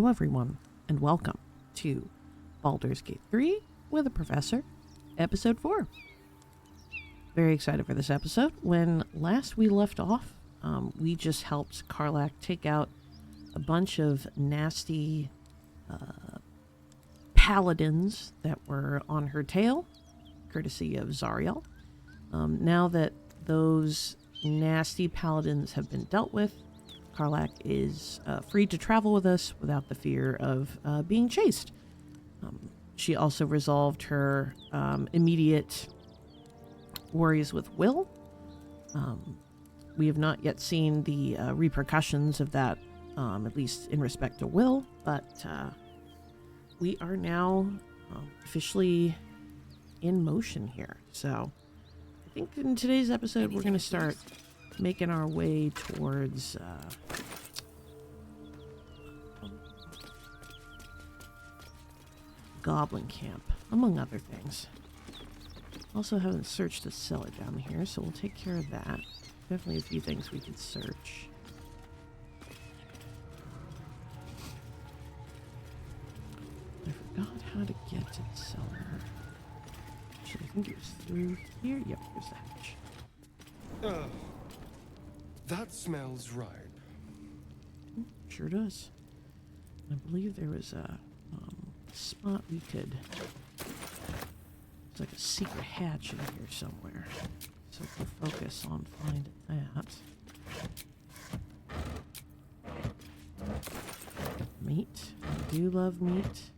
everyone, and welcome to Baldur's Gate 3 with a Professor, Episode 4. Very excited for this episode. When last we left off, we just helped Karlach take out a bunch of nasty paladins that were on her tail, courtesy of Zariel. Now that those nasty paladins have been dealt with, Karlach is free to travel with us without the fear of being chased. She also resolved her immediate worries with Wyll. We have not yet seen the repercussions of that, at least in respect to Wyll, but we are now officially in motion here. So I think in today's episode we're going to start making our way towards Goblin Camp, among other things. Also haven't searched the cellar down here, so we'll take care of that. Definitely a few things we could search. I forgot how to get to the cellar. Actually, I think it was through here. Yep, there's the hatch. That smells ripe. Sure does. I believe there was a spot we could... It's like a secret hatch in here somewhere. So we'll focus on finding that. Meat. I do love meat.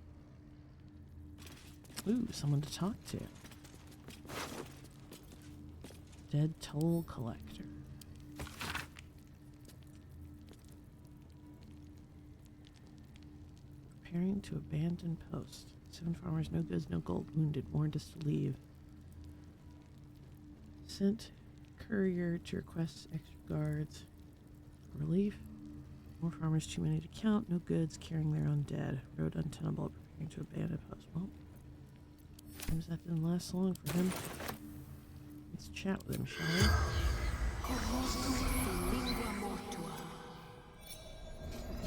Ooh, someone to talk to. Dead toll collector. Preparing to abandon post. 7 farmers, no goods, no gold, wounded, warned us to leave. Sent courier to request extra guards. Relief. More farmers, too many to count, no goods, carrying their own dead. Road untenable, preparing to abandon post. Well, seems that didn't last long for him. Let's chat with him, shall we?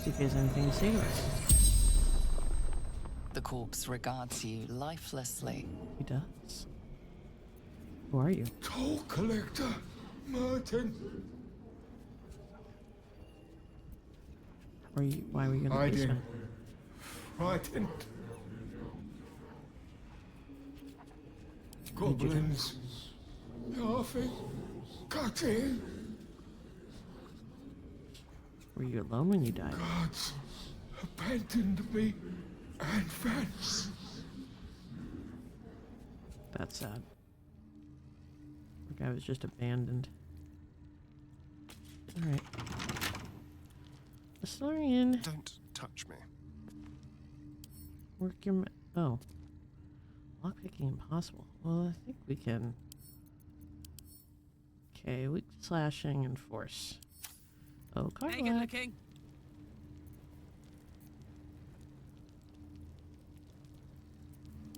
See if he has anything to say to us. The corpse regards you lifelessly. He does. Who are you? Toll collector, Martin. Why were you in the basement? Frightened. Goblins. Laughing. Cutting. Were you alone when you died? Gods abandoned me and Vance. That's sad. The guy was just abandoned. Alright. Astarion. Don't touch me. Work your... Oh. Lockpicking impossible. Well, I think we can... Okay, weak slashing and force. Oh, Karlach. Looking.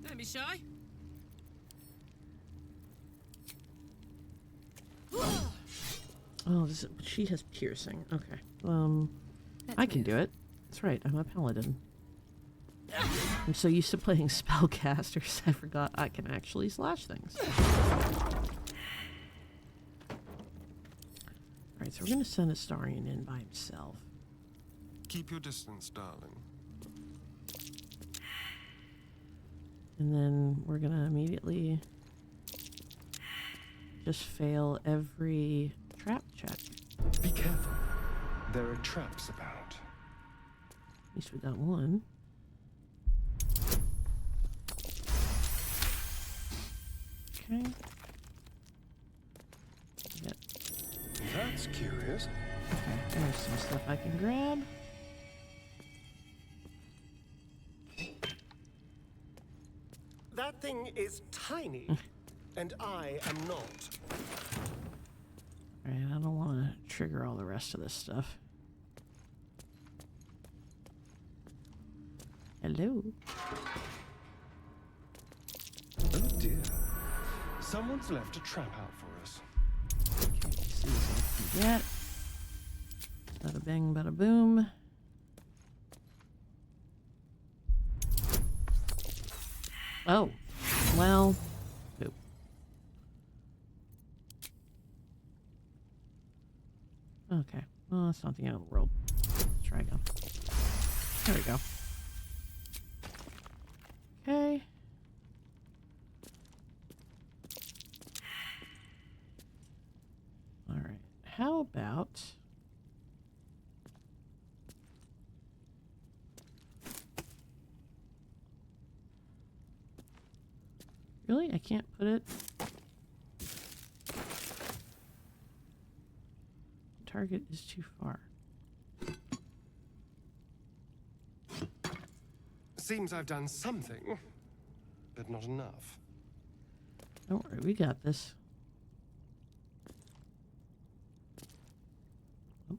Don't be shy. Oh, she has piercing. Okay. I can do it. That's right, I'm a paladin. I'm so used to playing spellcasters, I forgot I can actually slash things. Alright, so we're going to send Astarion in by himself. Keep your distance, darling. And then we're going to immediately just fail every trap check. Be careful. There are traps about. At least we got one. Okay. Yep. That's curious. Okay, there's some stuff I can grab. That thing is tiny, and I am not. Alright, I don't want to trigger all the rest of this stuff. Hello? Oh dear. Someone's left a trap out for us. Okay, let's see what I can get. Bada bing, bada boom. Oh. Well. Poop. Okay. Well, that's not the end of the world. Let's try again. There we go. Okay. Alright. How about... Really? I can't put it... Target is too far. Seems I've done something, but not enough. Don't worry, we got this. Oh.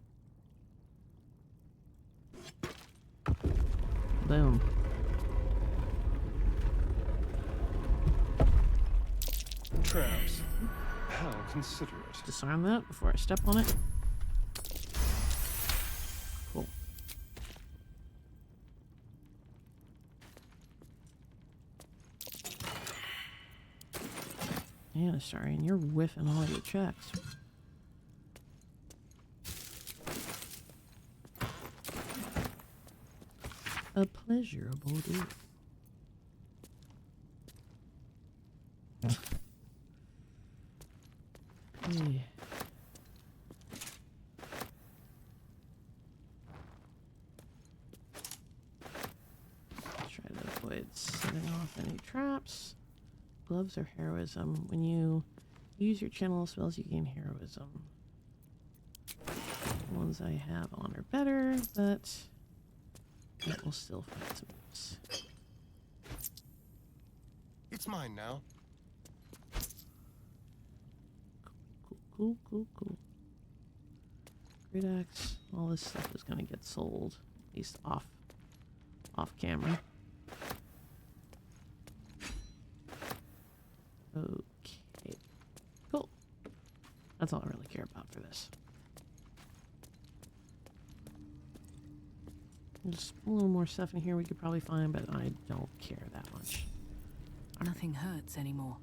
Boom. Traps. How considerate. Disarm that before I step on it. Cool. Yeah, Astarion, you're whiffing all your checks. A pleasure, Baldur. Yeah. Try to avoid setting off any traps. Gloves are heroism. When you use your channel spells, you gain heroism. The ones I have on are better, but that will still find some use. It's mine now. Cool. Great axe. All this stuff is gonna get sold, at least off camera. Okay. Cool. That's all I really care about for this. Just a little more stuff in here we could probably find, but I don't care that much. Nothing hurts anymore.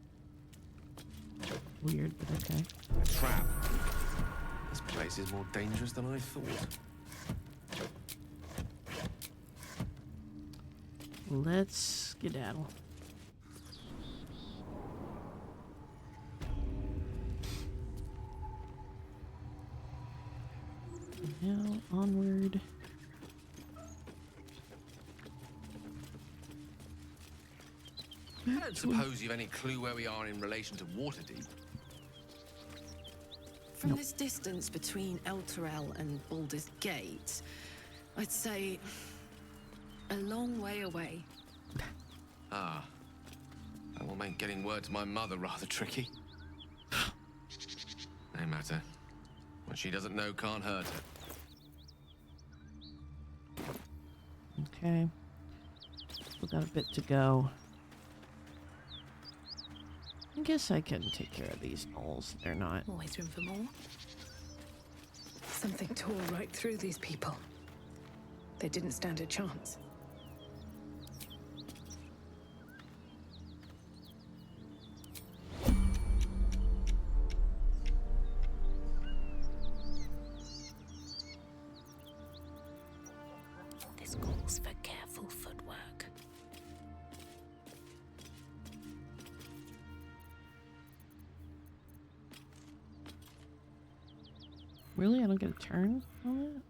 Weird, but okay. A trap. This place is more dangerous than I thought. Let's skedaddle. Now onward. I don't suppose you've any clue where we are in relation to Waterdeep. From this distance between Elturel and Baldur's Gate, I'd say a long way away. Ah. That will make getting word to my mother rather tricky. No matter. What she doesn't know can't hurt her. Okay. Still got a bit to go. I guess I can take care of these gnolls. They're not... Always room for more. Something tore right through these people. They didn't stand a chance. This calls for careful footwork. Really? I don't get a turn on that?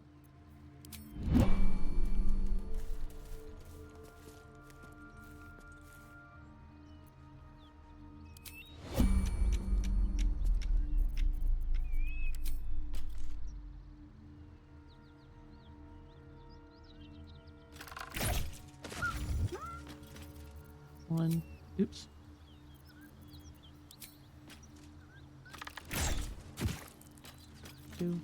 One. Oops. Two.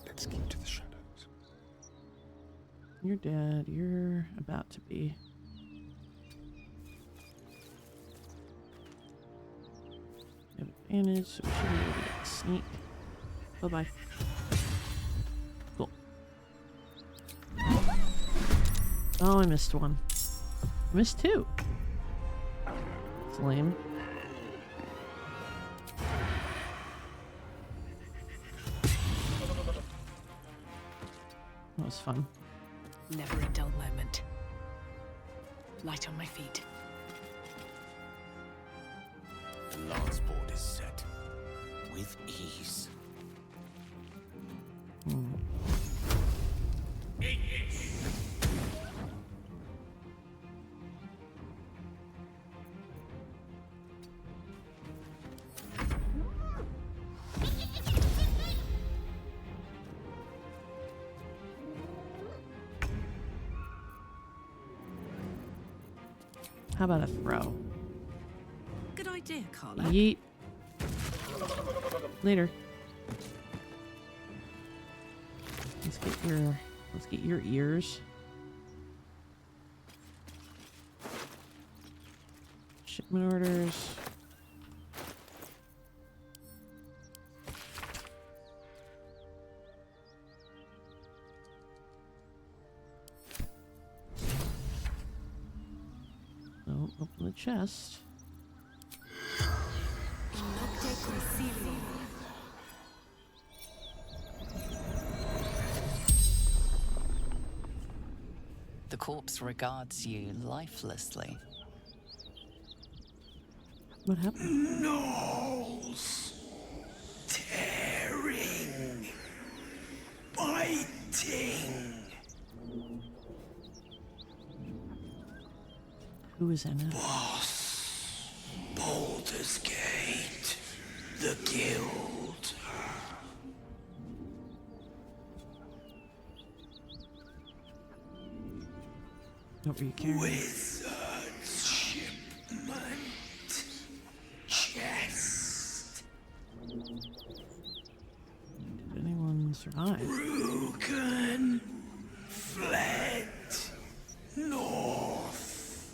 Let's keep to the shadows. You're dead. You're about to be. There we go. advantage, so we should be able to get the sneak. Bye-bye. Cool. Oh, I missed one. I missed two. It's lame. That was fun. Never a dull moment. Light on my feet. The lance board is set. With ease. How about a throw? Good idea, Carla. Yeet. Later. Let's get your ears. Shipment orders. Oh, open the chest. The corpse regards you lifelessly. What happened? Gnawls. Tearing. Biting. Who is in it? Boss. Baldur's Gate. The Guild. What were you carrying? Wizard's shipment. Chest. Did anyone survive? Rugen fled north.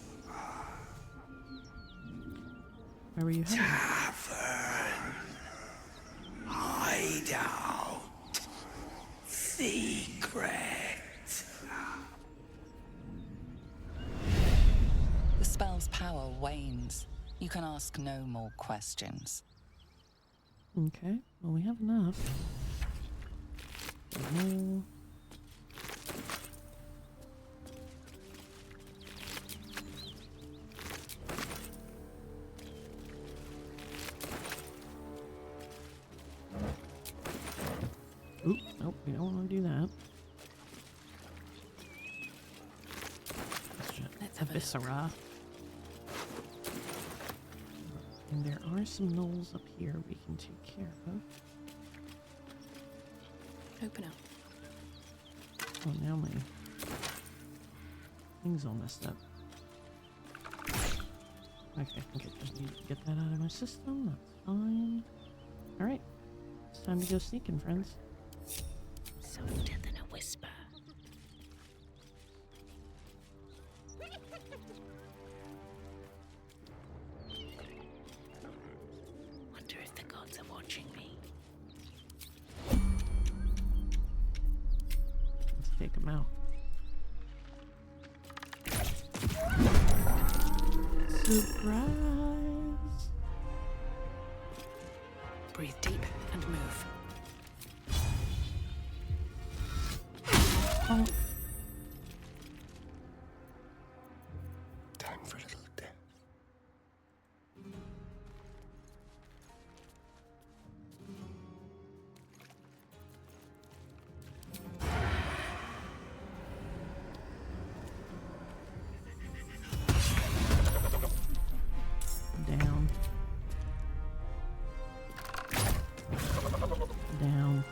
Where were you heading? Tavern. Hideout. Secret. The spell's power wanes. You can ask no more questions. Okay, well we have enough. No. Oop, nope, we don't want to do that. Let's have a Viscera. And there are some gnolls up here we can take care of. Open up. Oh, now my thing's all messed up. Okay, I think I just need to get that out of my system. That's fine. Alright. It's time to go sneaking, friends. Softer than a whisper. Wonder if the gods are watching me. Let's take them out. Surprise! Breathe deep and move. Oh. Time for a little death. Down. Down.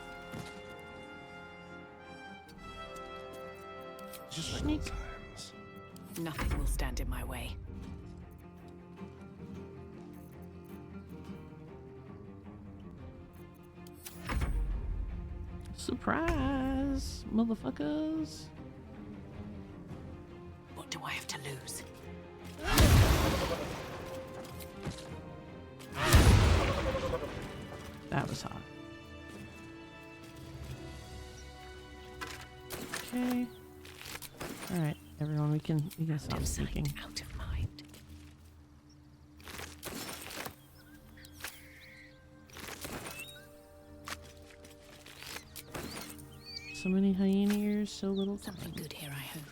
Just like Sneak. old times. Nothing will stand in my way. Surprise, motherfuckers. What do I have to lose? That was hot. Okay. Alright, everyone, we can stop sneaking. Out of mind. So many hyena ears, so little Something time. good here, I hope.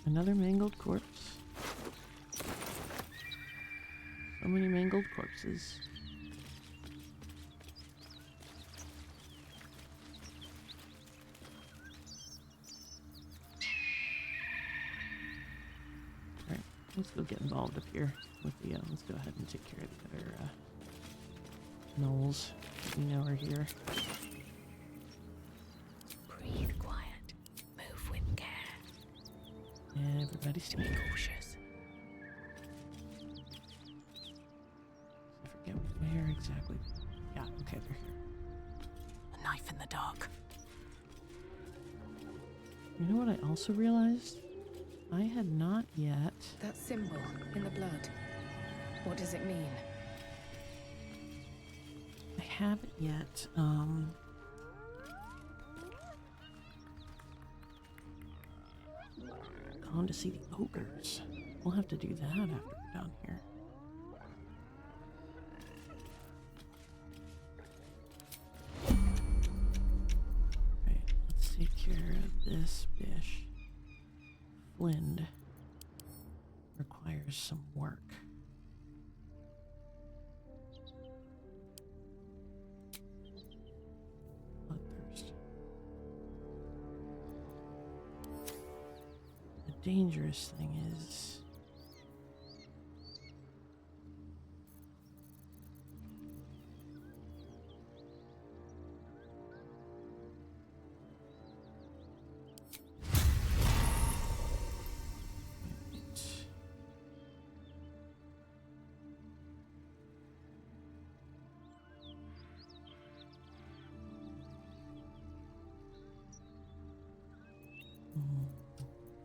Another mangled corpse. So many mangled corpses. Alright, let's go get involved up here with the, let's go ahead and take care of the other, gnolls. We know are here. Breathe quiet. Move with care. Everybody's Be cautious. I forget where exactly. Yeah, okay, they're here. A knife in the dark. You know what I also realized? I had not yet... That symbol in the blood. What does it mean? I haven't yet, gone to see the ogres. We'll have to do that after we're done here. Right, let's take care of this bish. Flind requires some work. Bloodthirst. The dangerous thing is...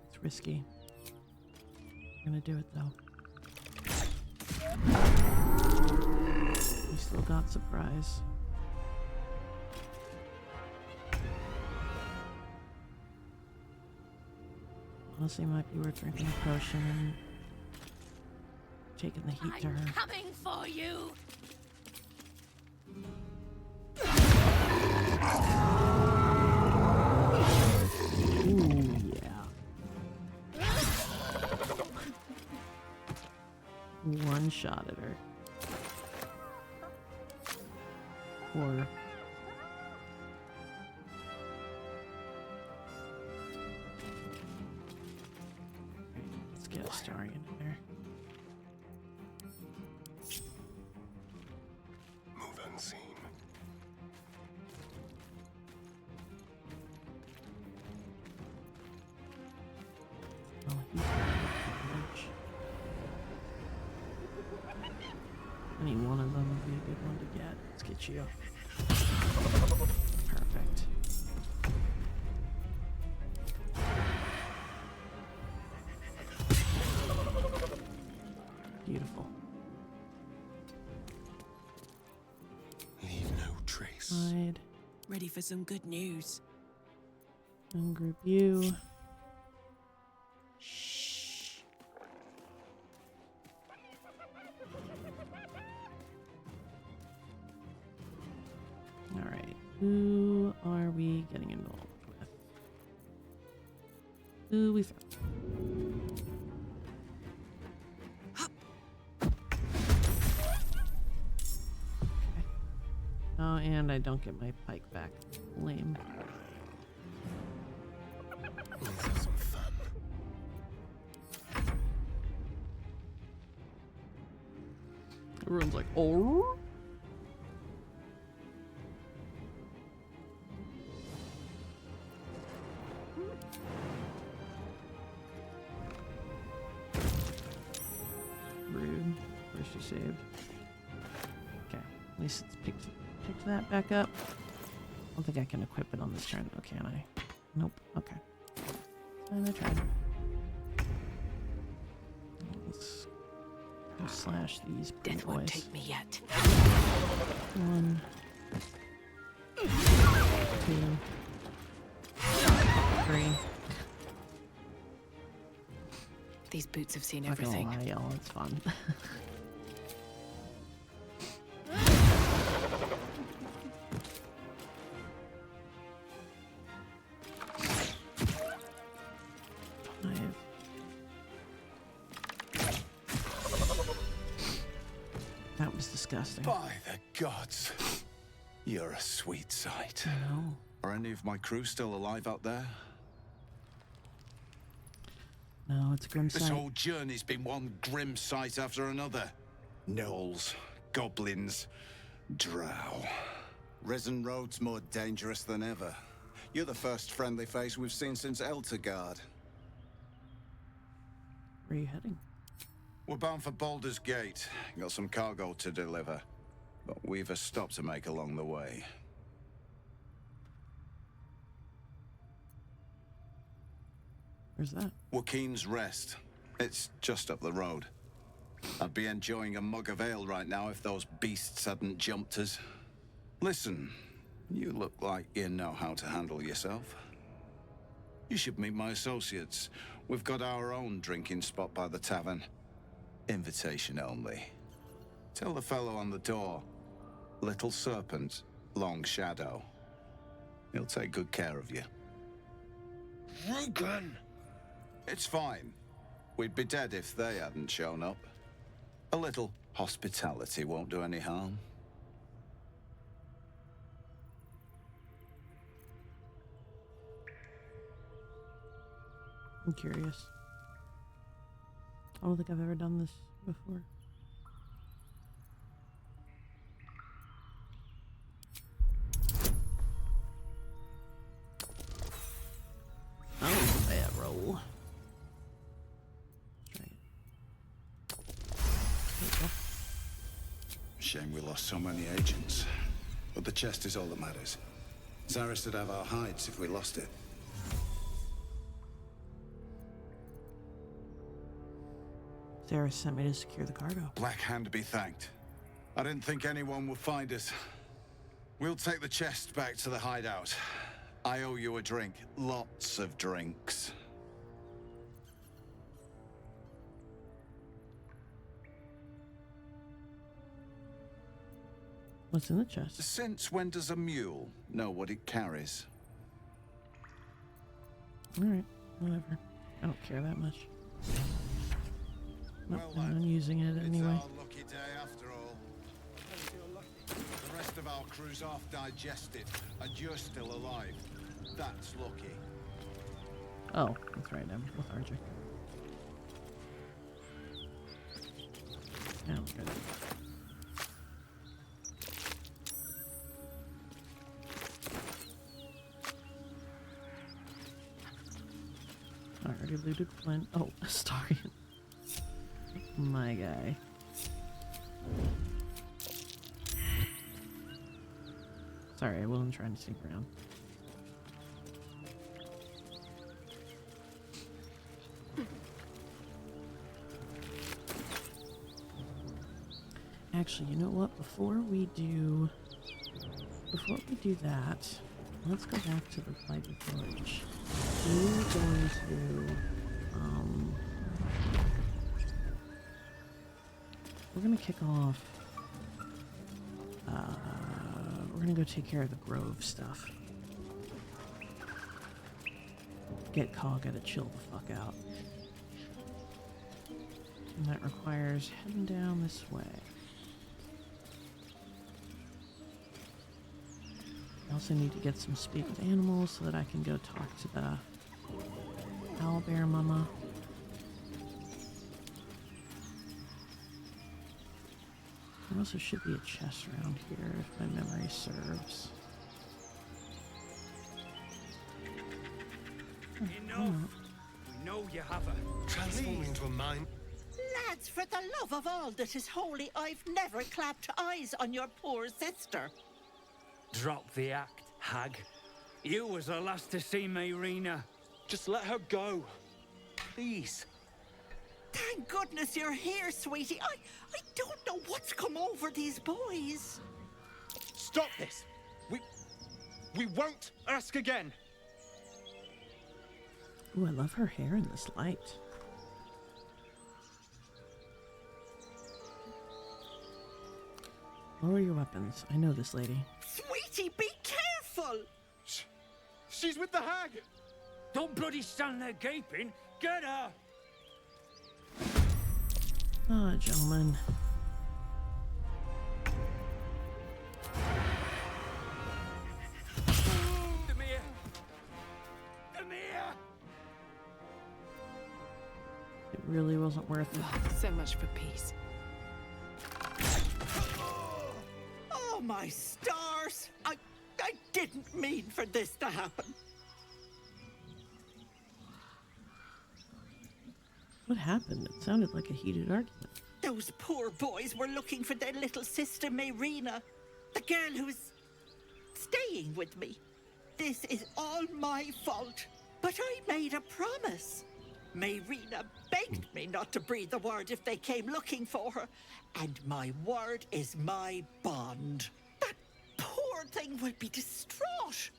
It's risky. I'm gonna do it though. We still got surprise. Honestly, might be worth drinking a potion and taking the heat to her. Coming for you! Ooh, yeah. One shot at her. Or... let's get Astarion in there. Move unseen. Oh, he's got advantage. Any one of them would be a good one to get. Let's get you. Perfect. Beautiful. Leave no trace. Hide. Ready for some good news. Ungroup you. Alright, who are we getting involved with? Who we found? Okay. Oh, and I don't get my pike back. Lame. Let's have some fun. Everyone's like, oh. Rude. First you saved. Okay, at least it's picked that back up. I don't think I can equip it on this turn, though, can I? Nope. Okay. And I tried. We'll slash these Death won't boys. take me yet. 1, 2, 3. These boots have seen Not gonna everything. lie, y'all, it's fun. That was disgusting. By the gods, you're a sweet sight. I know. Are any of my crew still alive out there? No, it's a grim This sight. whole journey's been one grim sight after another. Gnolls, goblins, drow. Risen Road's more dangerous than ever. You're the first friendly face we've seen since Eltergard. Where are you heading? We're bound for Baldur's Gate. Got some cargo to deliver. But we've a stop to make along the way. Where's that? Joaquin's Rest. It's just up the road. I'd be enjoying a mug of ale right now if those beasts hadn't jumped us. Listen, you look like you know how to handle yourself. You should meet my associates. We've got our own drinking spot by the tavern. Invitation only. Tell the fellow on the door. Little Serpent, Long Shadow. He'll take good care of you. Rugen! It's fine. We'd be dead if they hadn't shown up. A little hospitality won't do any harm. I'm curious. I don't think I've ever done this before. Oh, bad roll. That's right. There we go. Shame we lost so many agents. But the chest is all that matters. Zaris would have our hides if we lost it. Sarah sent me to secure the cargo. Black Hand be thanked. I didn't think anyone would find us. We'll take the chest back to the hideout. I owe you a drink. Lots of drinks. What's in the chest? Since when does a mule know what it carries? Alright, whatever. I don't care that much. Not Well, planning on using it anyway. It's our lucky day after all. The rest of our crew's half digested, and you're still alive. That's lucky. Oh, that's right, I'm lethargic. Now we're good. I already looted Flint. Oh, Astarion. My guy. Sorry, I wasn't trying to sneak around. Actually, you know what? Before we do that, let's go back to the Blighted Village. We're going to, we're gonna kick off, we're gonna go take care of the Grove stuff. Get Kagha to chill the fuck out. And that requires heading down this way. I also need to get some speak with animals so that I can go talk to the owlbear mama. There also should be a chest around here if my memory serves. Enough! We know you have her. Transform into a mine. Lads, for the love of all that is holy, I've never clapped eyes on your poor sister. Drop the act, hag. You was the last to see me, Rena. Just let her go. Please. Thank goodness you're here, sweetie. I don't know what's come over these boys. Stop this! We won't ask again! Ooh, I love her hair in this light. Lower your weapons. I know this lady. Sweetie, be careful! She's with the hag! Don't bloody stand there gaping. Get her! Ah, gentlemen. Demir! Demir! It really wasn't worth it. So much for peace. Oh, my stars! I didn't mean for this to happen. What happened? It sounded like a heated argument. Those poor boys were looking for their little sister, Mayrina, the girl who was staying with me. This is all my fault, but I made a promise. Mayrina begged me not to breathe a word if they came looking for her, and my word is my bond. That poor thing will be distraught.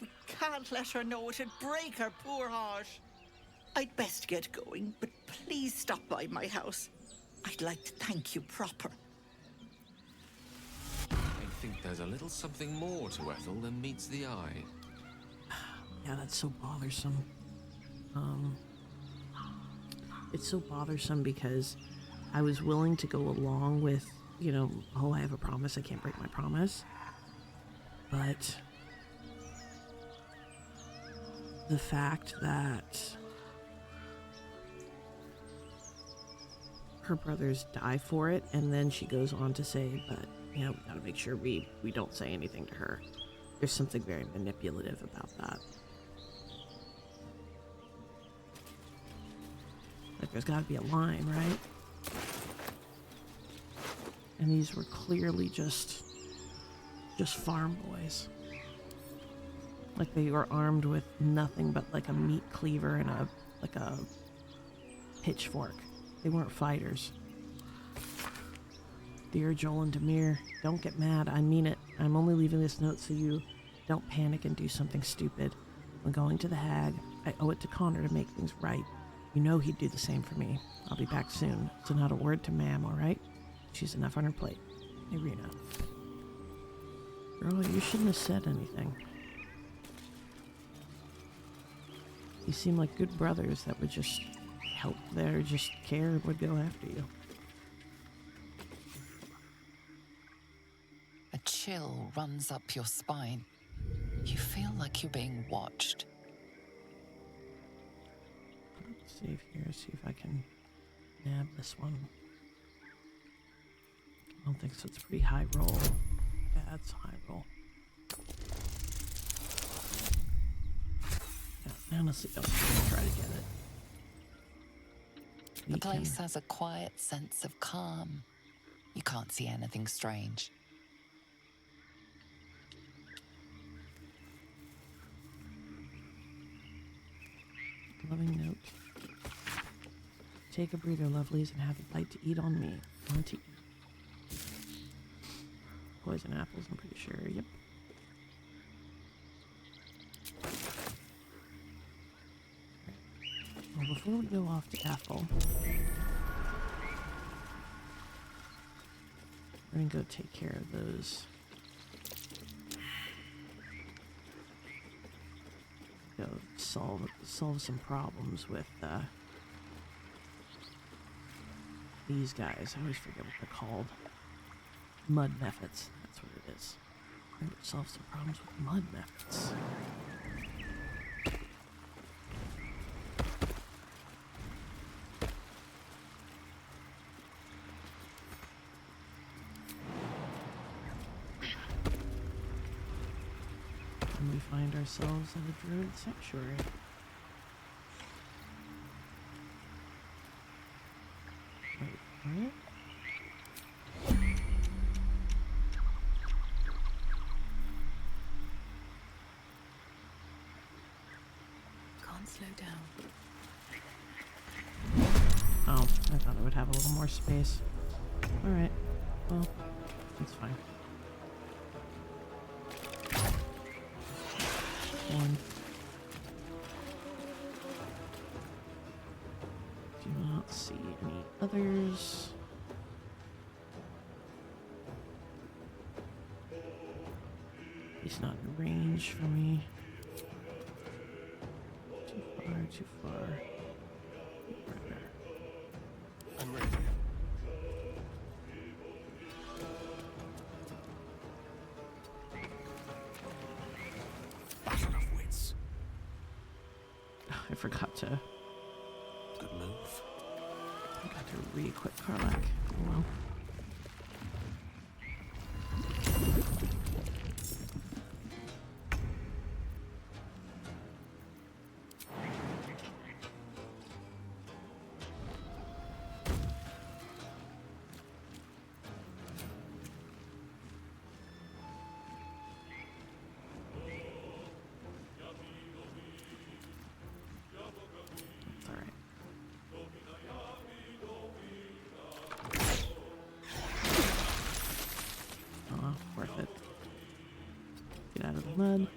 We can't let her know. It'd break her poor heart. I'd best get going, but please stop by my house. I'd like to thank you proper. I think there's a little something more to Ethel than meets the eye. Yeah, that's so bothersome. It's so bothersome because I was willing to go along with, you know, oh, I have a promise, I can't break my promise. But the fact that her brothers die for it, and then she goes on to say, but, you know, we gotta make sure we don't say anything to her. There's something very manipulative about that. Like, there's gotta be a line, right? And these were clearly just farm boys. Like, they were armed with nothing but like a meat cleaver and a pitchfork. They weren't fighters. Dear Joel and Demir, don't get mad. I mean it. I'm only leaving this note so you don't panic and do something stupid. I'm going to the hag. I owe it to Connor to make things right. You know he'd do the same for me. I'll be back soon, so not a word to Ma'am, all right? She's enough on her plate. Irina. Girl, you shouldn't have said anything. You seem like good brothers that would just help there, just care, and would go after you. A chill runs up your spine. You feel like you're being watched. Save here, see if I can nab this one. I don't think so. It's a pretty high roll. Yeah, it's a high roll. Yeah, honestly, don't try to get it. The place has a quiet sense of calm. You can't see anything strange. Loving note. Take a breather, lovelies, and have a bite to eat on me. Want to eat. Poison apples, I'm pretty sure. Yep. Well, before we go off to Ethel, we're gonna go take care of those. Go solve some problems with these guys. I always forget what they're called. Mud methods. That's what it is. We're gonna solve some problems with mud methods. And we find ourselves in the druid sanctuary. Wait, what? Can't slow down. Oh, I thought it would have a little more space. Alright. Well, it's fine. One. Do not see any others. He's not in range for me. Too far, too far. Right there. I'm ready. Battle of wits. I forgot to Good move. re-equip Karlak. Oh well. It's alright. Oh, worth it. Get out of the mud.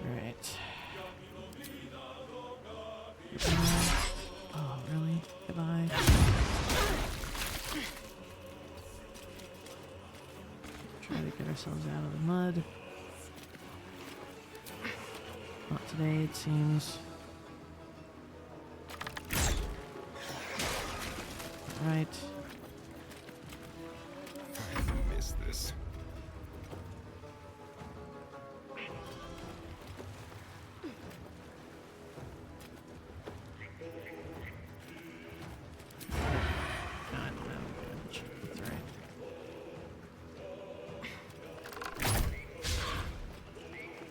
Alright. Oh, really? Goodbye. Try to get ourselves out of the mud. Not today, it seems. Right. I missed this. I don't know damage. That's alright.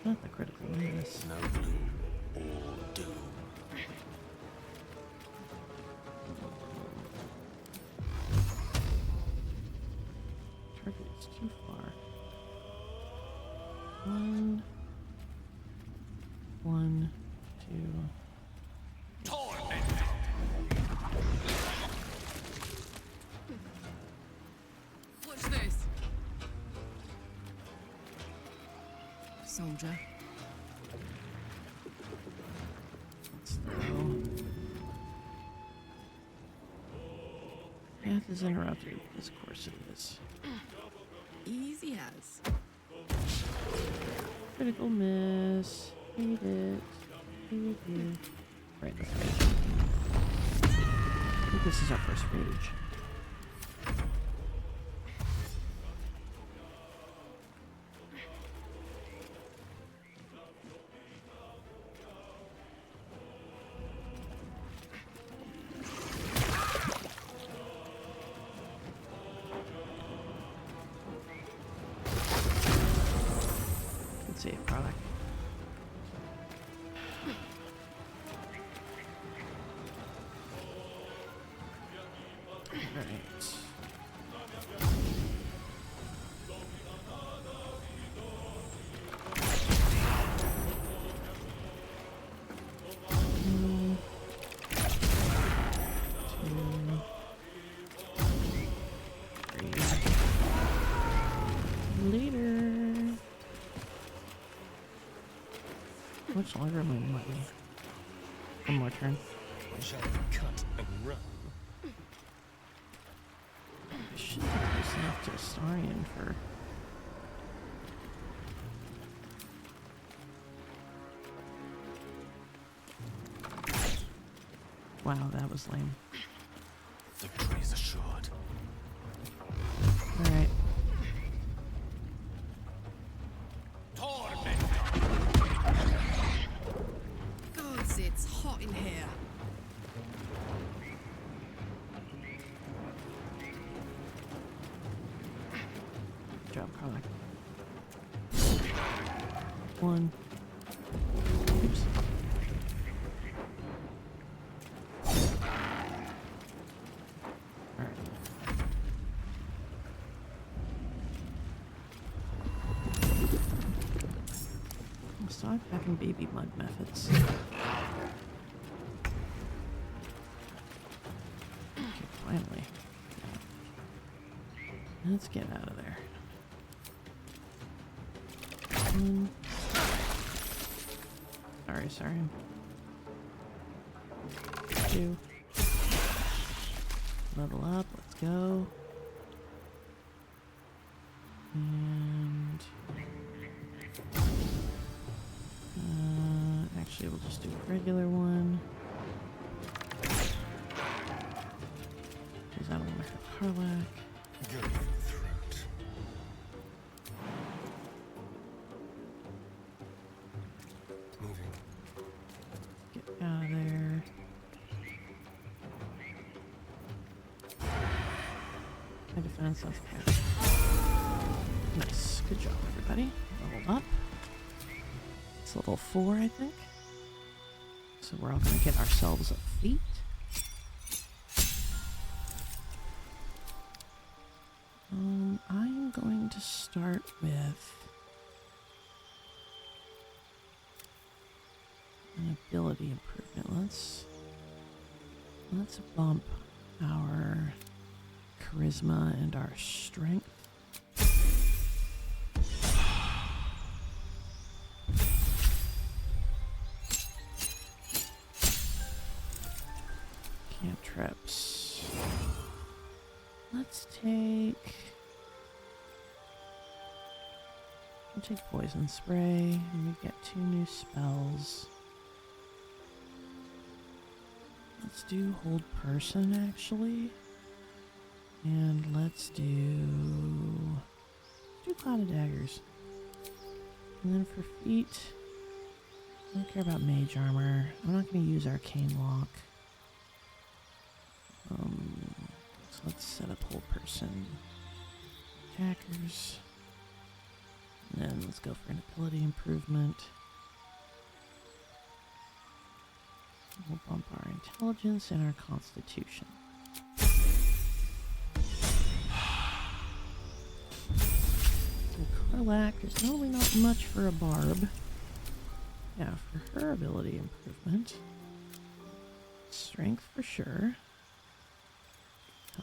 Not the critical miss. No gloom, all doom. Target is too far. One, two. Watch this. Soldier. Let's go. Path is interrupted. Of course it is. Easy as. Critical miss. Hate it. Hate it. Right, let's rage. I think this is our first rage. Good save, product. Alright. Later. Much longer am I money? One more turn. We shall cut and run. I should be close enough to Astarion for. Wow, that was lame. Victory is assured. Alright. one. Oops. Alright. Stop having baby mud methods. Okay, finally. Let's get out of there. One. Sorry. Two. Level up, let's go. And actually we'll just do a regular one. Because I don't want to have Harlack. Go for the throat. Moving. Get out of there. My defense, that's okay. Nice. Good job, everybody. Leveled up. It's level 4, I think. So we're all going to get ourselves a feat. I'm going to start with an ability improvement. Let's bump our charisma and our strength. Cantrips. We'll take poison spray, and we get 2 new spells. Let's do hold person, actually. And let's do cloud of daggers. And then for feet, I don't care about mage armor. I'm not going to use arcane lock. So let's set up hold person. Attackers. And then let's go for an ability improvement. We'll bump our intelligence and our constitution. So Karlak, there's normally not much for a barb. Yeah, for her ability improvement. Strength for sure.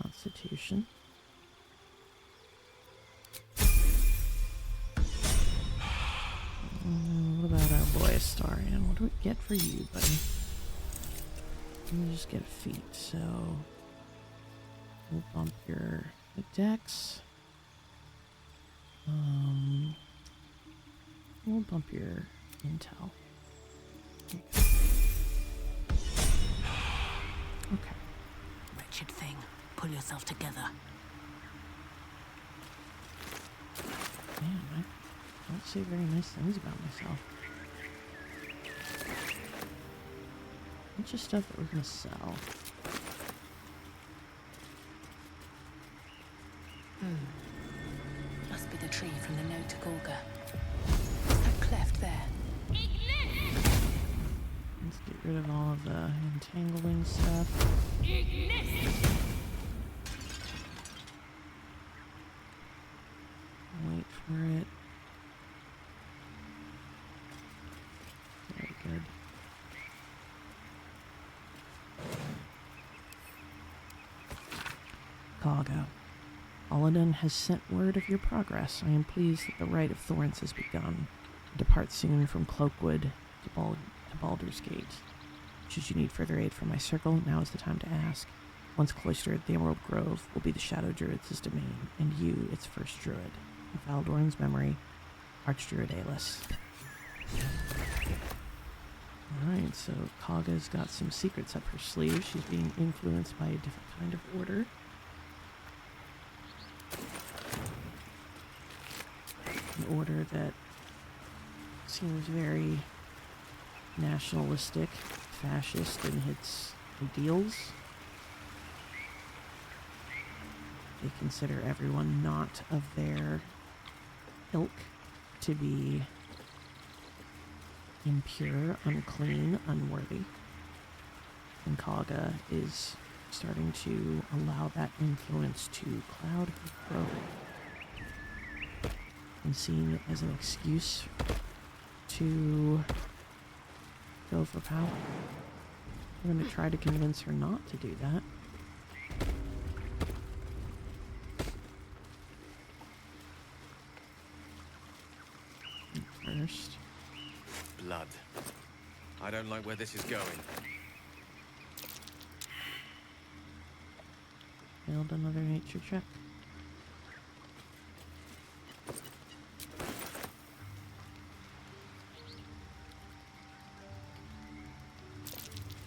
Constitution. What about our boy Astarion? What do we get for you, buddy? Let me just get a feat, so we'll bump your dex. We'll bump your intel. Okay. Wretched thing. Pull yourself together. Man, I don't say very nice things about myself. Bunch of stuff that we're gonna sell. Must be the tree from the note to Kagha. What's that cleft there? Let's get rid of all of the entangling stuff. Wait for it. Very good. Kagha. Aladdin has sent word of your progress. I am pleased that the Rite of Thorns has begun. Depart soon from Cloakwood to Baldur's Gate. Should you need further aid from my circle, now is the time to ask. Once cloistered, the Emerald Grove will be the Shadow Druids' domain, and you, its first druid. In Valdorn's memory, Archdruid Alis. Alright, so Kagha's got some secrets up her sleeve. She's being influenced by a different kind of order. An order that seems very nationalistic, fascist in its ideals. They consider everyone not of their ilk to be impure, unclean, unworthy. And Kagha is starting to allow that influence to cloud her growth and seeing it as an excuse to go for power. I'm going to try to convince her not to do that. First. Blood. I don't like where this is going. Failed another nature check.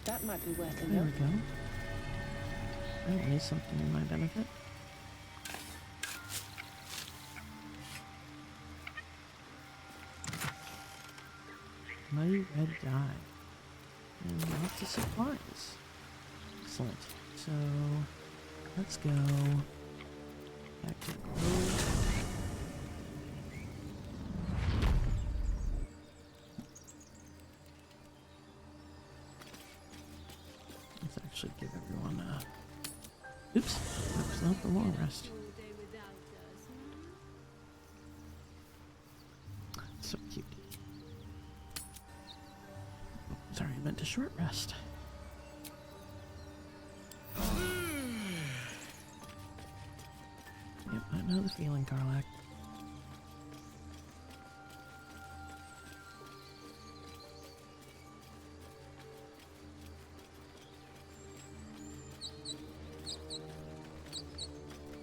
That might be worth a There we look. go. That is something in my benefit. Muddy red dye. And lots of supplies. Excellent. So, let's go back to the grove. Let's actually give everyone a... Oops, that was not the long rest. So cute. Sorry, I meant a short rest. Yep, I know the feeling, Karlak.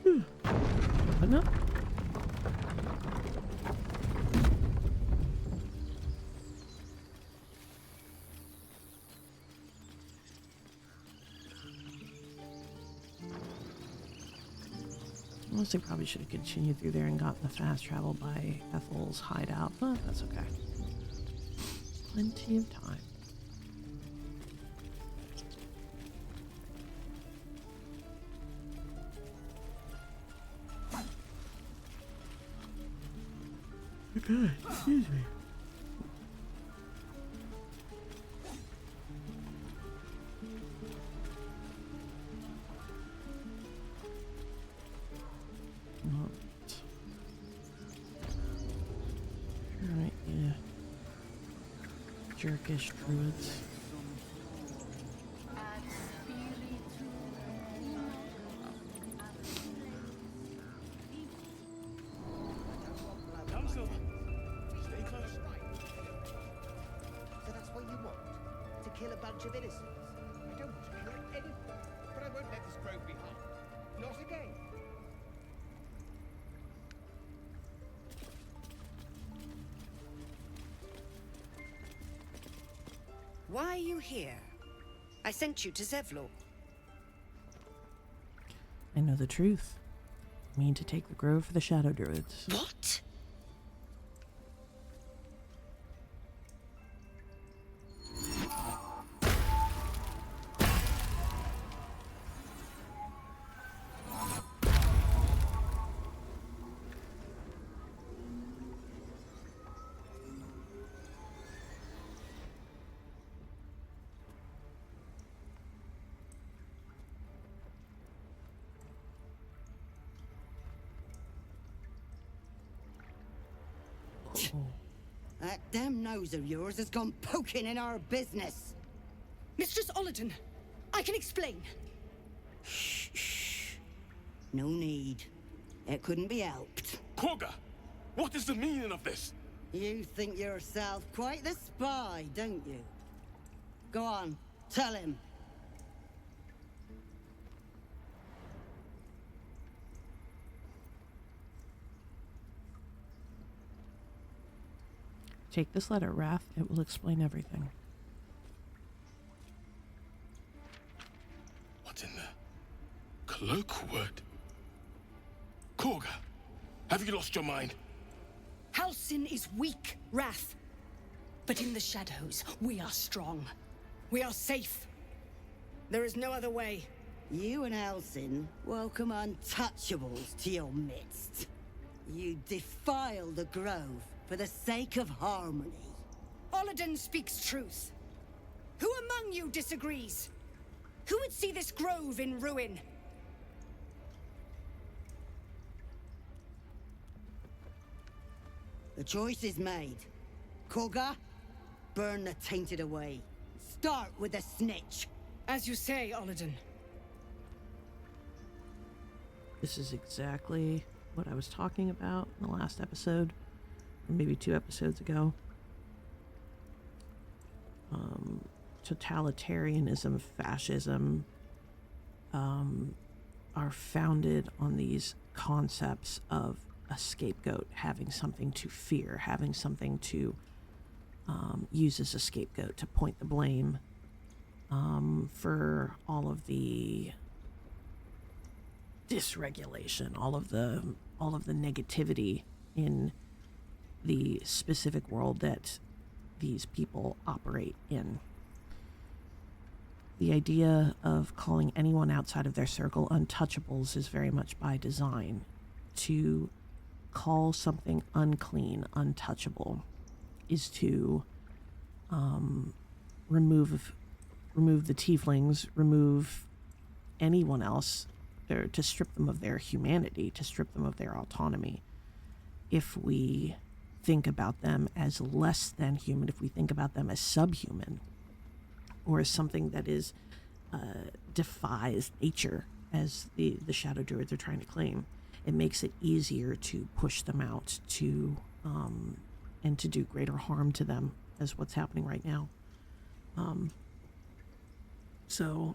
Open up. Honestly, probably should have continued through there and gotten the fast travel by Ethel's hideout, but that's okay. Plenty of time. Okay, excuse me. Alright, yeah. Jerkish druids. Council, stay close. So that's what you want? To kill a bunch of innocents? I don't want to kill anyone, but I won't let this grove be harmed. Not again. Why are you here? I sent you to Zevlor. I know the truth. I mean to take the grove for the shadow druids. What? That damn nose of yours has gone poking in our business. Mistress Ollerton, I can explain. Shh. No need. It couldn't be helped. Kagha, what is the meaning of this? You think yourself quite the spy, don't you? Go on, tell him. Take this letter, Wrath. It will explain everything. What's in there? Cloakwood? Kagha, have you lost your mind? Halsin is weak, Wrath. But in the shadows, we are strong. We are safe. There is no other way. You and Halsin welcome untouchables to your midst. You defile the grove for the sake of harmony. Olladin speaks truth. Who among you disagrees? Who would see this grove in ruin? The choice is made. Kagha, burn the tainted away. Start with the snitch. As you say, Olladin. This is exactly what I was talking about in the last episode, or maybe 2 episodes ago. Totalitarianism, fascism, are founded on these concepts of a scapegoat, having something to fear, having something to use as a scapegoat to point the blame for all of the dysregulation, all of the negativity in the specific world that these people operate in. The idea of calling anyone outside of their circle untouchables is very much by design. To call something unclean untouchable is to remove the tieflings, remove anyone else, or to strip them of their humanity, to strip them of their autonomy. If we think about them as less than human, if we think about them as subhuman, or as something that is defies nature, as the shadow druids are trying to claim, it makes it easier to push them out to and to do greater harm to them, as what's happening right now. So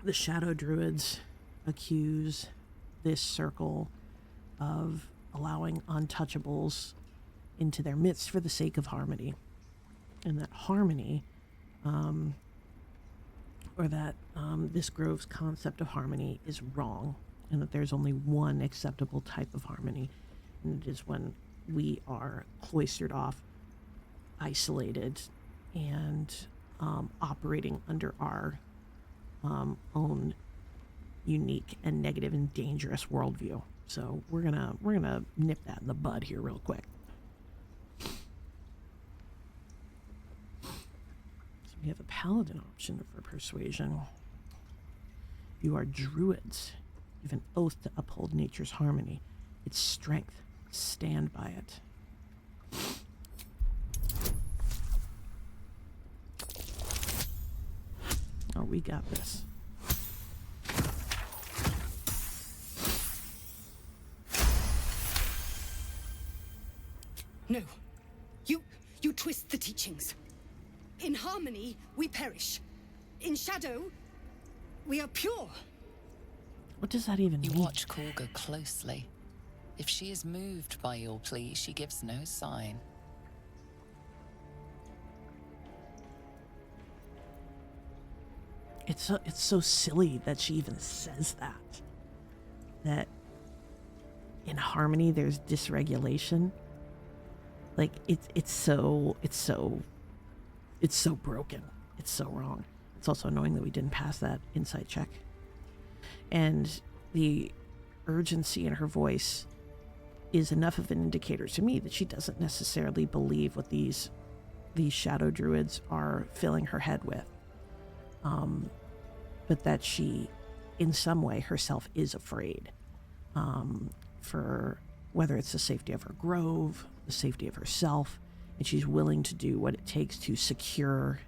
the shadow druids accuse this circle of allowing untouchables into their midst for the sake of harmony, and that harmony, or that this grove's concept of harmony is wrong, and that there's only one acceptable type of harmony, and it is when we are cloistered off, isolated, and operating under our own unique and negative and dangerous worldview. So we're gonna nip that in the bud here real quick. So we have a paladin option for persuasion. You are druids. You have an oath to uphold nature's harmony. Its strength. Stand by it. Oh, we got this. No. You twist the teachings. In harmony, we perish. In shadow, we are pure. What does that even mean? You watch Kagha closely. If she is moved by your plea, she gives no sign. It's so silly that she even says that. That in harmony there's dysregulation. Like it's so broken. It's so wrong. It's also annoying that we didn't pass that insight check. And the urgency in her voice is enough of an indicator to me that she doesn't necessarily believe what these shadow druids are filling her head with. But that she, in some way, herself is afraid for whether it's the safety of her grove, the safety of herself, and she's willing to do what it takes to secure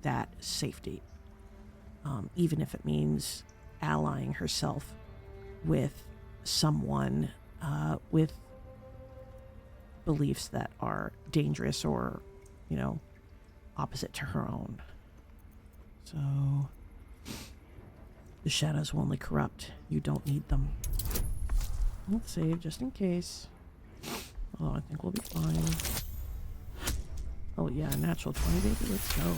that safety, even if it means allying herself with someone with beliefs that are dangerous or, opposite to her own. So, the shadows will only corrupt. You don't need them. Let's save just in case. Oh, I think we'll be fine. Oh yeah, natural 20, baby. Let's go.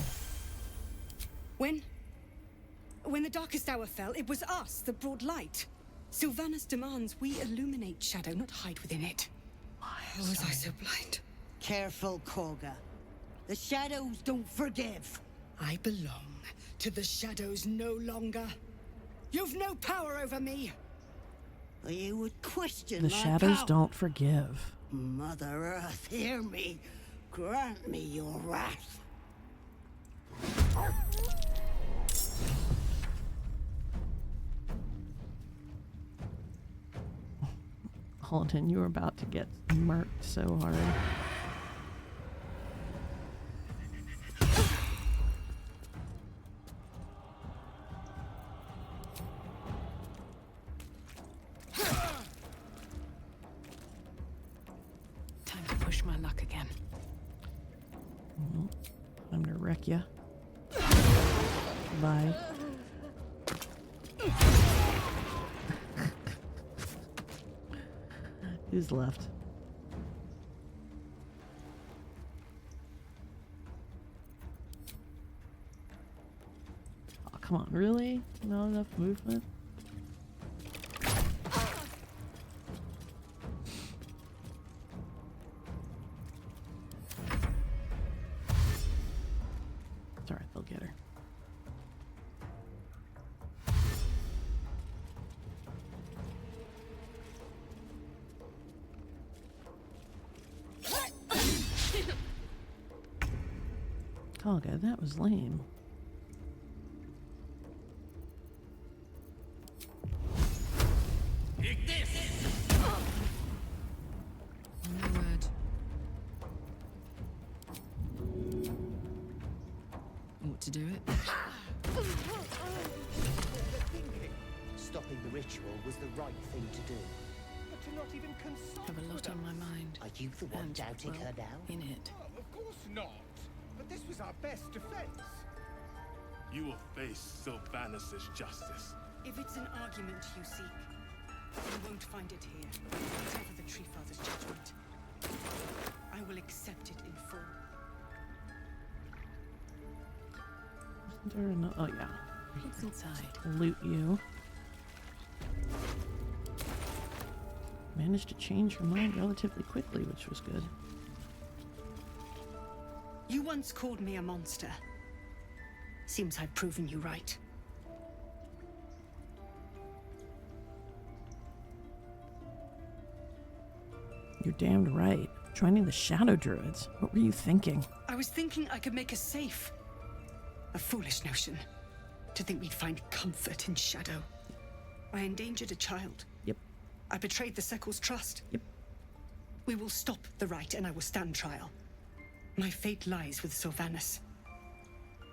When the darkest hour fell, it was us that brought light. Sylvanas demands we illuminate shadow, not hide within it. How was I so blind? Careful, Kagha. The shadows don't forgive. I belong to the shadows no longer. You've no power over me. You would question The my shadows power. don't forgive. Mother Earth, hear me. Grant me your wrath. Halton, you were about to get murked so hard. Time to push my luck again. Well, I'm gonna wreck ya. Bye. Who's left? Oh, come on, really? Not enough movement? It's alright, they'll get her. Kagha, that was lame. Take this! No word. Ought to do it. They're thinking stopping the ritual was the right thing to do. But to not even consult Have a lot on my mind. Are you the one And, doubting well, her now? in it. Oh, of course not. But this was our best defense. You will face Sylvanus' justice. If it's an argument you seek, you won't find it here. Whatever the Tree Father's judgment, I will accept it in full. Isn't there no? Oh yeah. What's inside? Loot you. Managed to change her mind relatively quickly, which was good. You once called me a monster. Seems I've proven you right. You're damned right. Joining the Shadow Druids. What were you thinking? I was thinking I could make us safe. A foolish notion. To think we'd find comfort in shadow. I endangered a child. Yep. I betrayed the Sekul's trust. Yep. We will stop the rite and I will stand trial. My fate lies with Sylvanus.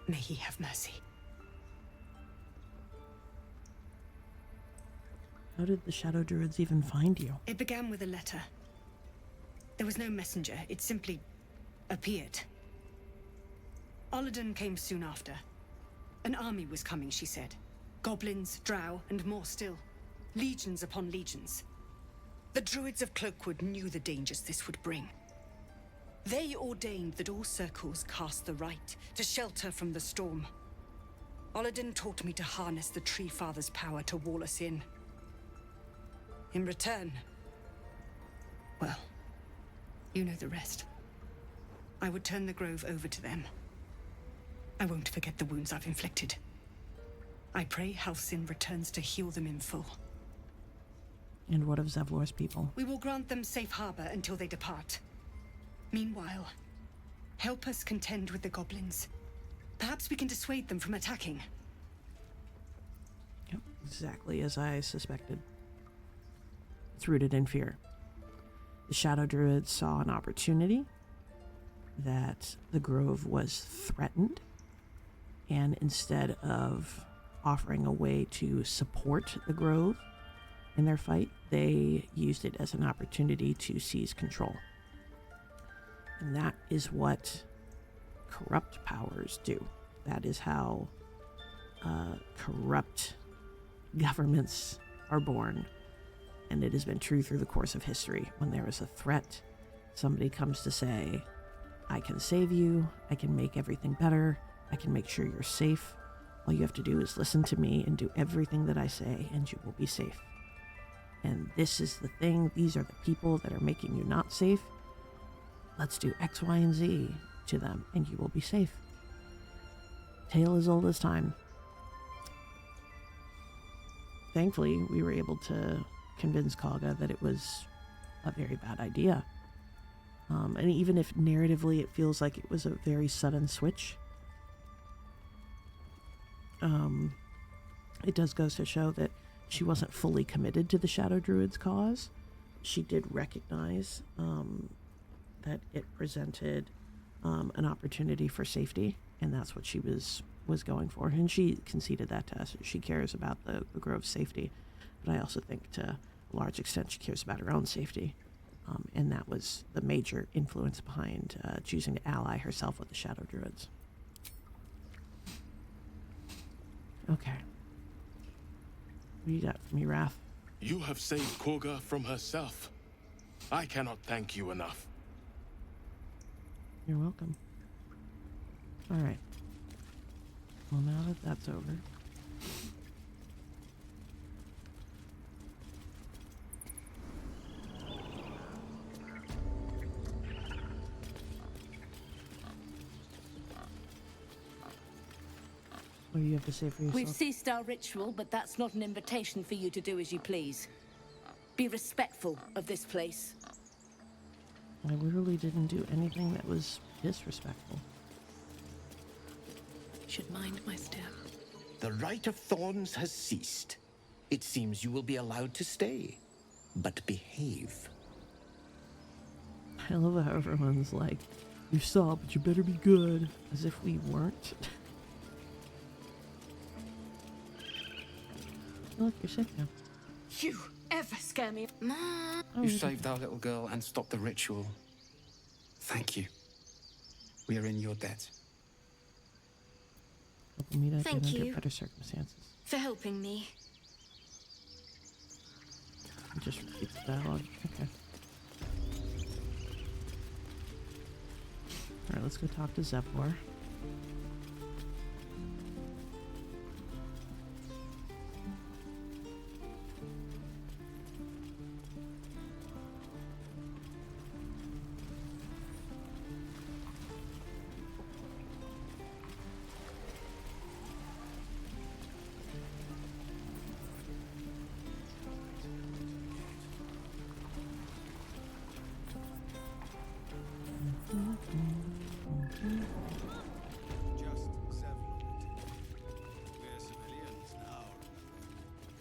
May he have mercy. How did the Shadow Druids even find you? It began with a letter. There was no messenger, it simply appeared. Olladin came soon after. An army was coming, she said. Goblins, drow, and more still. Legions upon legions. The druids of Cloakwood knew the dangers this would bring. They ordained that all circles cast the rite to shelter from the storm. Olladin taught me to harness the Tree Father's power to wall us in. In return, well, you know the rest. I would turn the grove over to them. I won't forget the wounds I've inflicted. I pray Halsin returns to heal them in full. And what of Zevlor's people? We will grant them safe harbor until they depart. Meanwhile, help us contend with the goblins. Perhaps we can dissuade them from attacking. Yep, exactly as I suspected. It's rooted in fear. The Shadow Druids saw an opportunity that the grove was threatened, and instead of offering a way to support the grove in their fight, they used it as an opportunity to seize control. And that is what corrupt powers do. That is how corrupt governments are born. And it has been true through the course of history. When there is a threat, somebody comes to say, I can save you, I can make everything better, I can make sure you're safe. All you have to do is listen to me and do everything that I say, and you will be safe. And this is the thing, these are the people that are making you not safe. Let's do X, Y, and Z to them, and you will be safe. Tale as old as time. Thankfully, we were able to convince Kagha that it was a very bad idea. And even if narratively it feels like it was a very sudden switch, it does go to show that she wasn't fully committed to the Shadow Druids' cause. She did recognize that it presented an opportunity for safety, and that's what she was going for. And she conceded that to us. She cares about the Grove's safety, but I also think to a large extent she cares about her own safety. And that was the major influence behind choosing to ally herself with the Shadow Druids. Okay. What do you got for me, Wrath? You have saved Kagha from herself. I cannot thank you enough. You're welcome. All right. Well, now that that's over. What do you have to say for yourself? We've ceased our ritual, but that's not an invitation for you to do as you please. Be respectful of this place. I literally didn't do anything that was disrespectful. Should mind my step. The Rite of Thorns has ceased. It seems you will be allowed to stay, but behave. I love how everyone's like, you saw, but you better be good, as if we weren't. Look, you're safe now. You ever scare me, Mom? You saved our little girl and stopped the ritual. Thank you. We are in your debt. Helping me to Thank get under you. better circumstances. For helping me. Just repeat the dialogue. Okay. Alright, let's go talk to Zepor.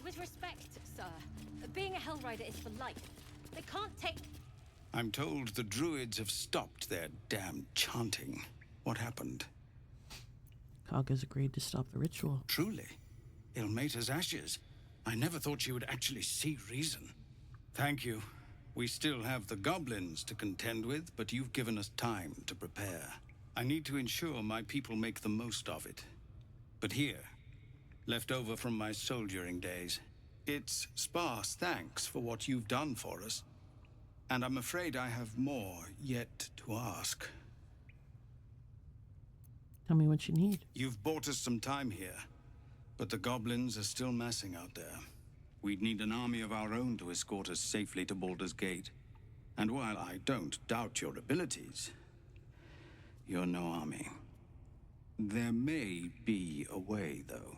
With respect, sir, being a Hellrider is for life. They can't take... I'm told the druids have stopped their damn chanting. What happened? Kagha's agreed to stop the ritual. Truly? Ilmater's ashes. I never thought she would actually see reason. Thank you. We still have the goblins to contend with, but you've given us time to prepare. I need to ensure my people make the most of it. But here, left over from my soldiering days, it's sparse thanks for what you've done for us. And I'm afraid I have more yet to ask. Tell me what you need. You've bought us some time here, but the goblins are still massing out there. We'd need an army of our own to escort us safely to Baldur's Gate. And while I don't doubt your abilities, you're no army. There may be a way, though.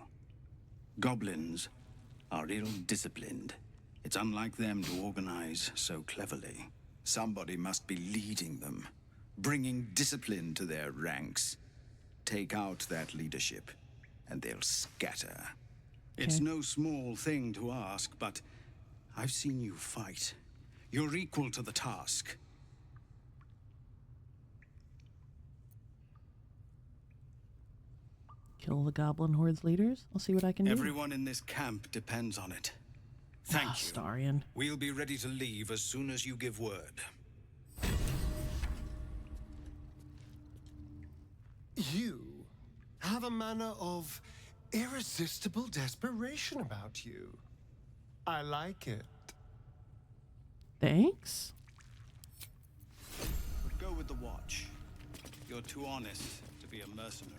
Goblins are ill-disciplined. It's unlike them to organize so cleverly. Somebody must be leading them, bringing discipline to their ranks. Take out that leadership, and they'll scatter. It's no small thing to ask, but I've seen you fight. You're equal to the task. Kill the Goblin Horde's leaders? I'll see what I can do. Everyone in this camp depends on it. Thank you. Astarion. We'll be ready to leave as soon as you give word. You have a manner of irresistible desperation about you. I like it. Thanks. But go with the watch. You're too honest to be a mercenary.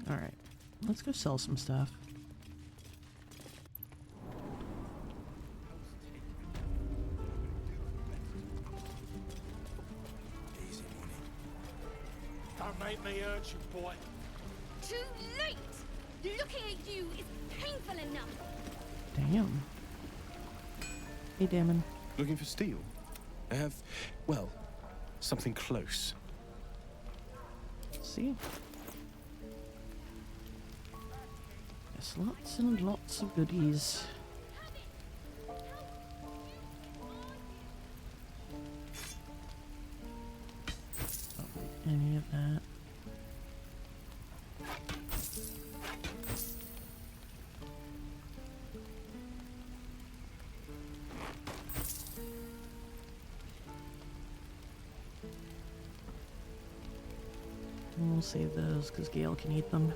Alright. Let's go sell some stuff. Don't make me hurt you, boy. Too late! Looking at you is painful enough. Damn. Hey, Damon. Looking for steel? I have, well, something close. Let's see. Yes, lots and lots of goodies. Don't need any of that. And we'll save those because Gale can eat them.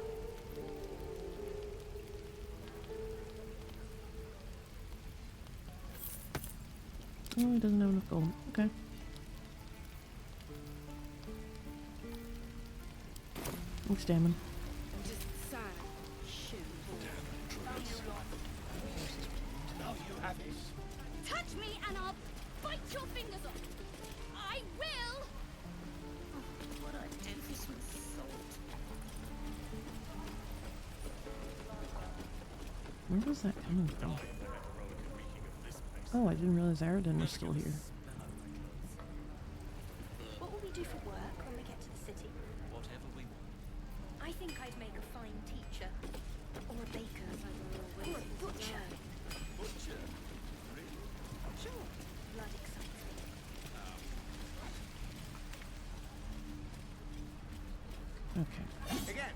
Oh, he doesn't have enough gold. Okay. Thanks, Damon. Touch me and I'll bite your fingers off. I will. Oh, what I do for some salt. Where was that coming from? Oh, I didn't realize Aradin was still here. What will we do for work when we get to the city? Whatever we want. I think I'd make a fine teacher. Or a baker, as I will always. Or a butcher. Butcher? Sure. Blood excites me. Okay. Again.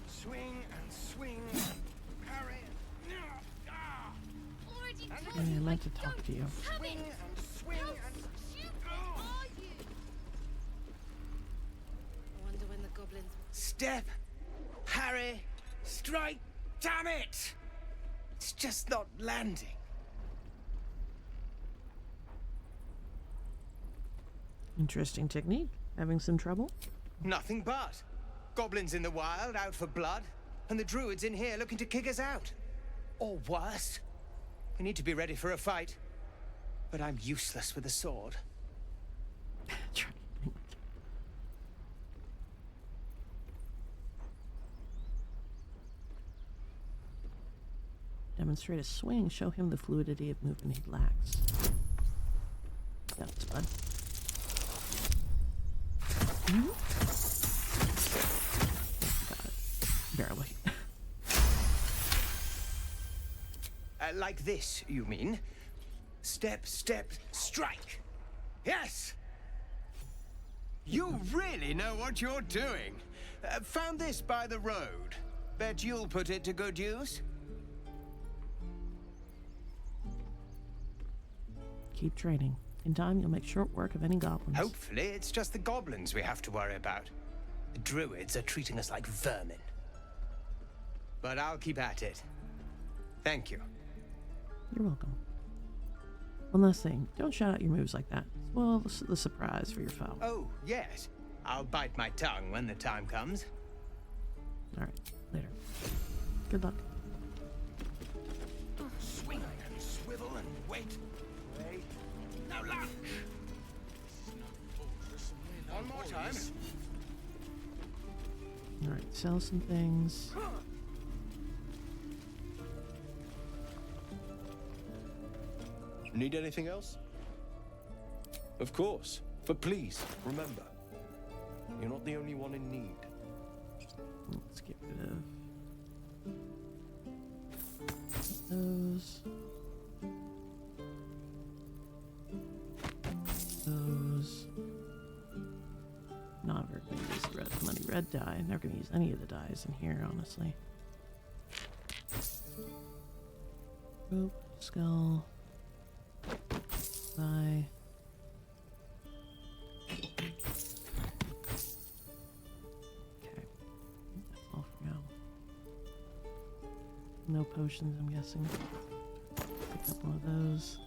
Swing and swing. Parry. Already told Yeah, I you meant to talk to you. Swing and swing and... are you? I wonder when the goblins... Step, parry, strike, damn it! It's just not landing. Interesting technique. Having some trouble? Nothing but. Goblins in the wild, out for blood, and the druids in here looking to kick us out. Or worse. We need to be ready for a fight. But I'm useless with a sword. Demonstrate a swing. Show him the fluidity of movement he lacks. That's fun. Got it. Barely. Like this, you mean? Step, step, strike. Yes! You really know what you're doing. Found this by the road. Bet you'll put it to good use. Keep training. In time, you'll make short work of any goblins. Hopefully, it's just the goblins we have to worry about. The druids are treating us like vermin. But I'll keep at it. Thank you. You're welcome. One last thing. Don't shout out your moves like that. Well, the surprise for your foe. Oh, yes. I'll bite my tongue when the time comes. Alright, later. Good luck. Swing and swivel and wait. Wait. Now lunge! One more time. Alright, sell some things. Need anything else? Of course. But please, remember, you're not the only one in need. Let's get rid of those. Those. Not ever gonna use the red money red dye. Never gonna use any of the dyes in here, honestly. Rope, skull. Bye. Okay. That's all for now. No potions, I'm guessing. Pick up one of those.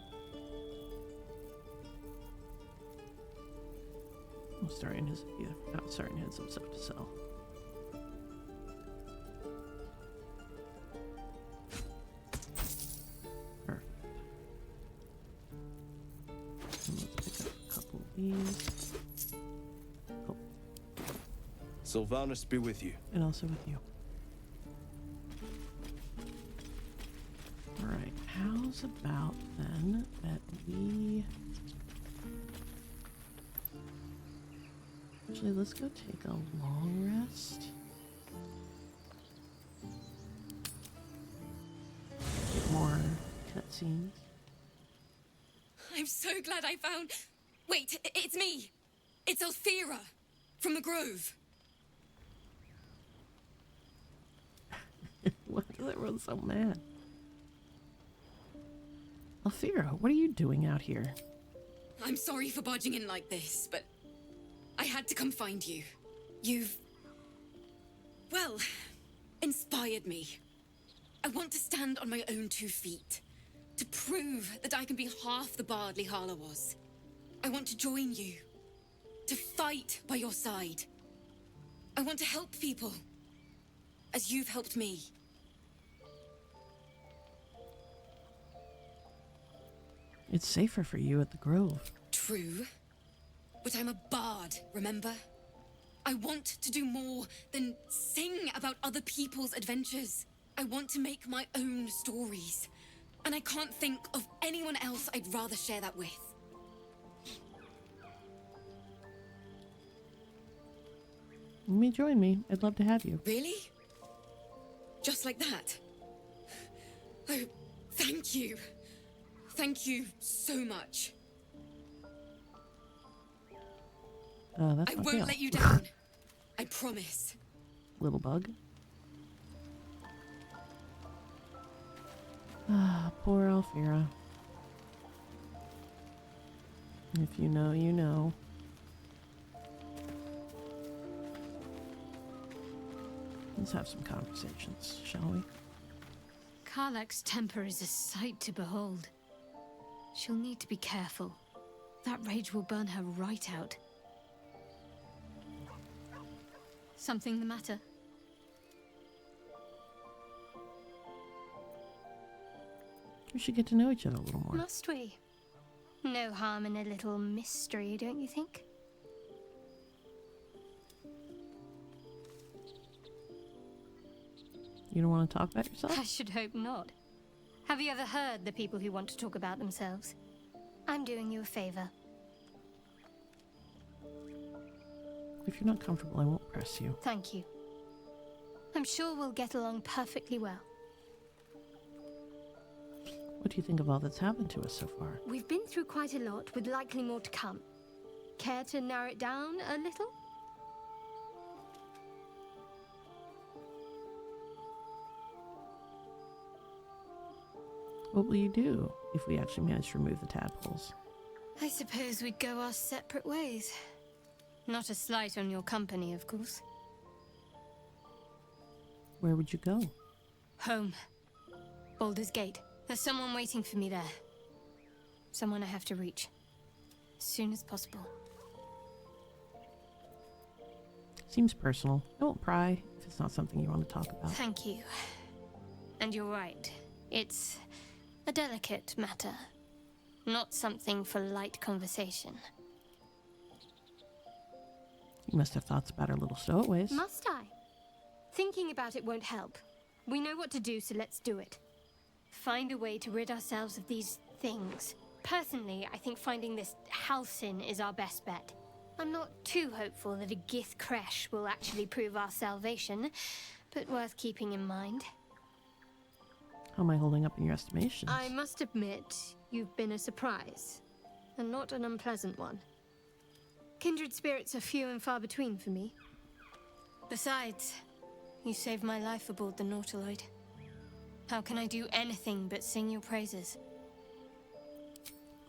Astarion has, yeah, Astarion had some stuff to sell. Perfect. And let's pick up a couple of these. Cool. Sylvanus be with you. And also with you. Alright, how How's about then that we... Actually, let's go take a long rest. Get more cutscenes. I'm so glad I found... Wait, it's me! It's Althera, from the Grove. Why is everyone so mad? Althera, what are you doing out here? I'm sorry for barging in like this, but I had to come find you. You've... well, inspired me. I want to stand on my own 2 feet. To prove that I can be half the bard Lihala was. I want to join you. To fight by your side. I want to help people. As you've helped me. It's safer for you at the Grove. True. But I'm a bard, remember? I want to do more than sing about other people's adventures. I want to make my own stories. And I can't think of anyone else I'd rather share that with. You may join me. I'd love to have you. Really? Just like that? Oh, thank you. Thank you so much. That's I not won't real. let you down. I promise. Little bug. Ah, poor Althera. If you know, you know. Let's have some conversations, shall we? Karlach's temper is a sight to behold. She'll need to be careful. That rage will burn her right out. Something the matter? We should get to know each other a little more. Must we? No harm in a little mystery, don't you think? You don't want to talk about yourself? I should hope not. Have you ever heard the people who want to talk about themselves? I'm doing you a favor. If you're not comfortable, I won't press you. Thank you. I'm sure we'll get along perfectly well. What do you think of all that's happened to us so far? We've been through quite a lot, with likely more to come. Care to narrow it down a little? What will you do if we actually manage to remove the tadpoles? I suppose we'd go our separate ways. Not a slight on your company, of course. Where would you go? Home. Baldur's Gate. There's someone waiting for me there. Someone I have to reach. As soon as possible. Seems personal. I won't pry if it's not something you want to talk about. Thank you. And you're right. It's a delicate matter. Not something for light conversation. You must have thoughts about our little stowaways. Must I? Thinking about it won't help. We know what to do, so let's do it. Find a way to rid ourselves of these things. Personally, I think finding this Halcyon is our best bet. I'm not too hopeful that a Gith crash will actually prove our salvation, but worth keeping in mind. How am I holding up in your estimations? I must admit, you've been a surprise, and not an unpleasant one. Kindred spirits are few and far between for me. Besides, you saved my life aboard the Nautiloid. How can I do anything but sing your praises?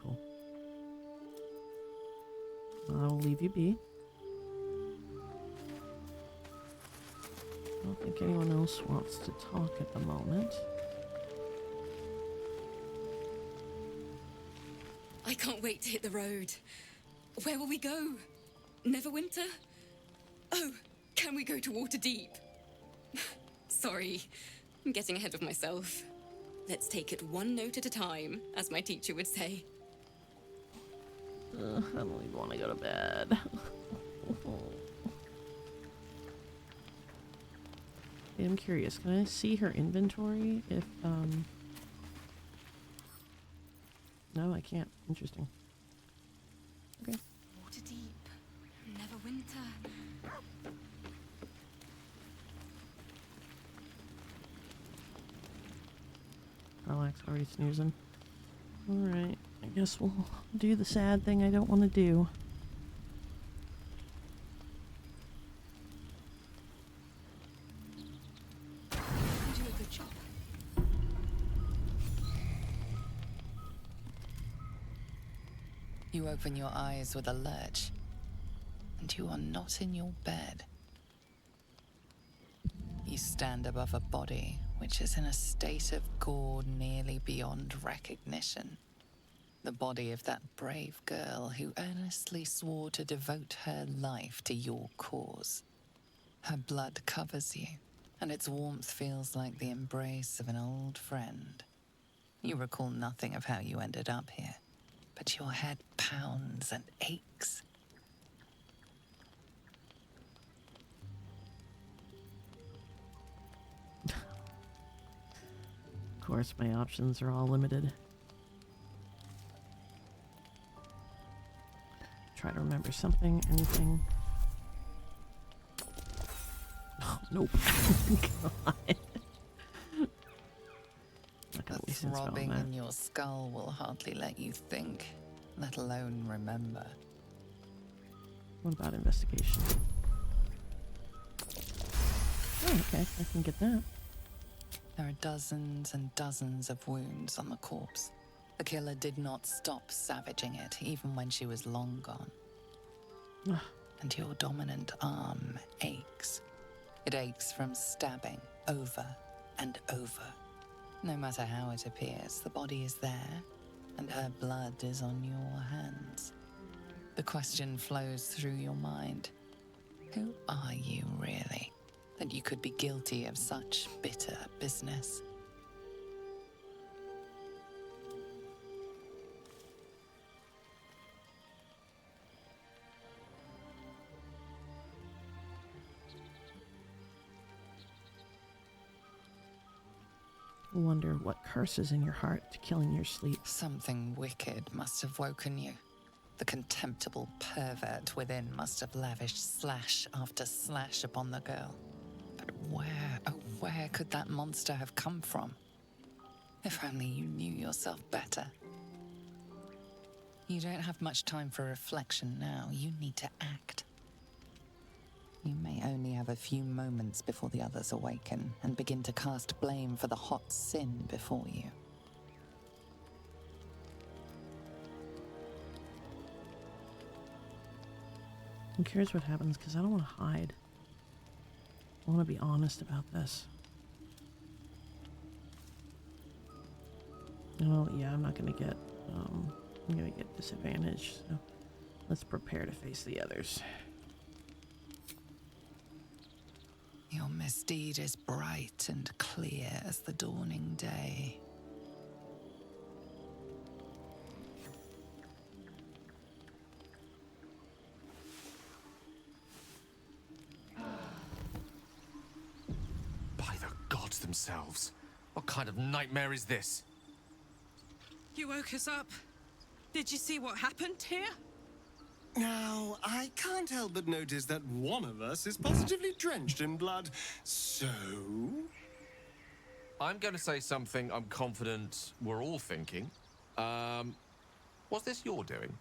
Cool. I'll leave you be. I don't think anyone else wants to talk at the moment. I can't wait to hit the road. Where will we go? Neverwinter? Oh, can we go to Waterdeep? Sorry, I'm getting ahead of myself. Let's take it one note at a time, as my teacher would say. I don't even want to go to bed. I'm curious, can I see her inventory if Oh, I can't. Interesting. Okay. Water deep, never winter. Karlach's already snoozing. Alright, I guess we'll do the sad thing I don't want to do. You do a good job. You open your eyes with a lurch, and you are not in your bed. You stand above a body which is in a state of gore nearly beyond recognition. The body of that brave girl who earnestly swore to devote her life to your cause. Her blood covers you, and its warmth feels like the embrace of an old friend. You recall nothing of how you ended up here, but your head pounds and aches. Of course, my options are all limited. Try to remember something, anything. Oh, nope. God. The throbbing in your skull will hardly let you think, let alone remember. What about investigation? Oh, okay, I can get that. There are dozens and dozens of wounds on the corpse. The killer did not stop savaging it, even when she was long gone. And your dominant arm aches. It aches from stabbing over and over. No matter how it appears, the body is there, and her blood is on your hands. The question flows through your mind. Who are you, really, that you could be guilty of such bitter business? I wonder what curse is in your heart to kill in your sleep. Something wicked must have woken you. The contemptible pervert within must have lavished slash after slash upon the girl. But where, oh where could that monster have come from? If only you knew yourself better. You don't have much time for reflection now. You need to act. You may only have a few moments before the others awaken and begin to cast blame for the hot sin before you. Who cares what happens? Because I don't want to hide. I want to be honest about this. Oh, yeah, I'm not going to get, I'm going to get disadvantaged. So let's prepare to face the others. Your misdeed is bright and clear as the dawning day. By the gods themselves, what kind of nightmare is this? You woke us up. Did you see what happened here? Now, I can't help but notice that one of us is positively drenched in blood, so... I'm going to say something I'm confident we're all thinking. Was this your doing?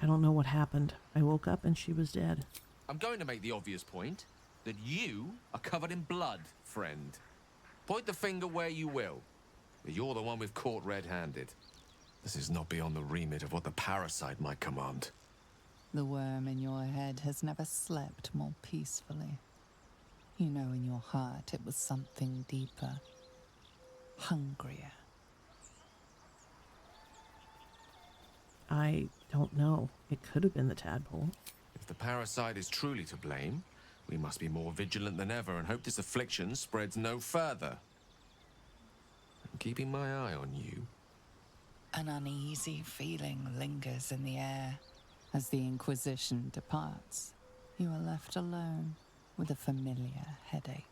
I don't know what happened. I woke up and she was dead. I'm going to make the obvious point that you are covered in blood, friend. Point the finger where you will, but you're the one we've caught red-handed. This is not beyond the remit of what the parasite might command. The worm in your head has never slept more peacefully. You know in your heart it was something deeper, hungrier. I don't know. It could have been the tadpole. If the parasite is truly to blame, we must be more vigilant than ever and hope this affliction spreads no further. I'm keeping my eye on you. An uneasy feeling lingers in the air as the Inquisition departs. You are left alone with a familiar headache.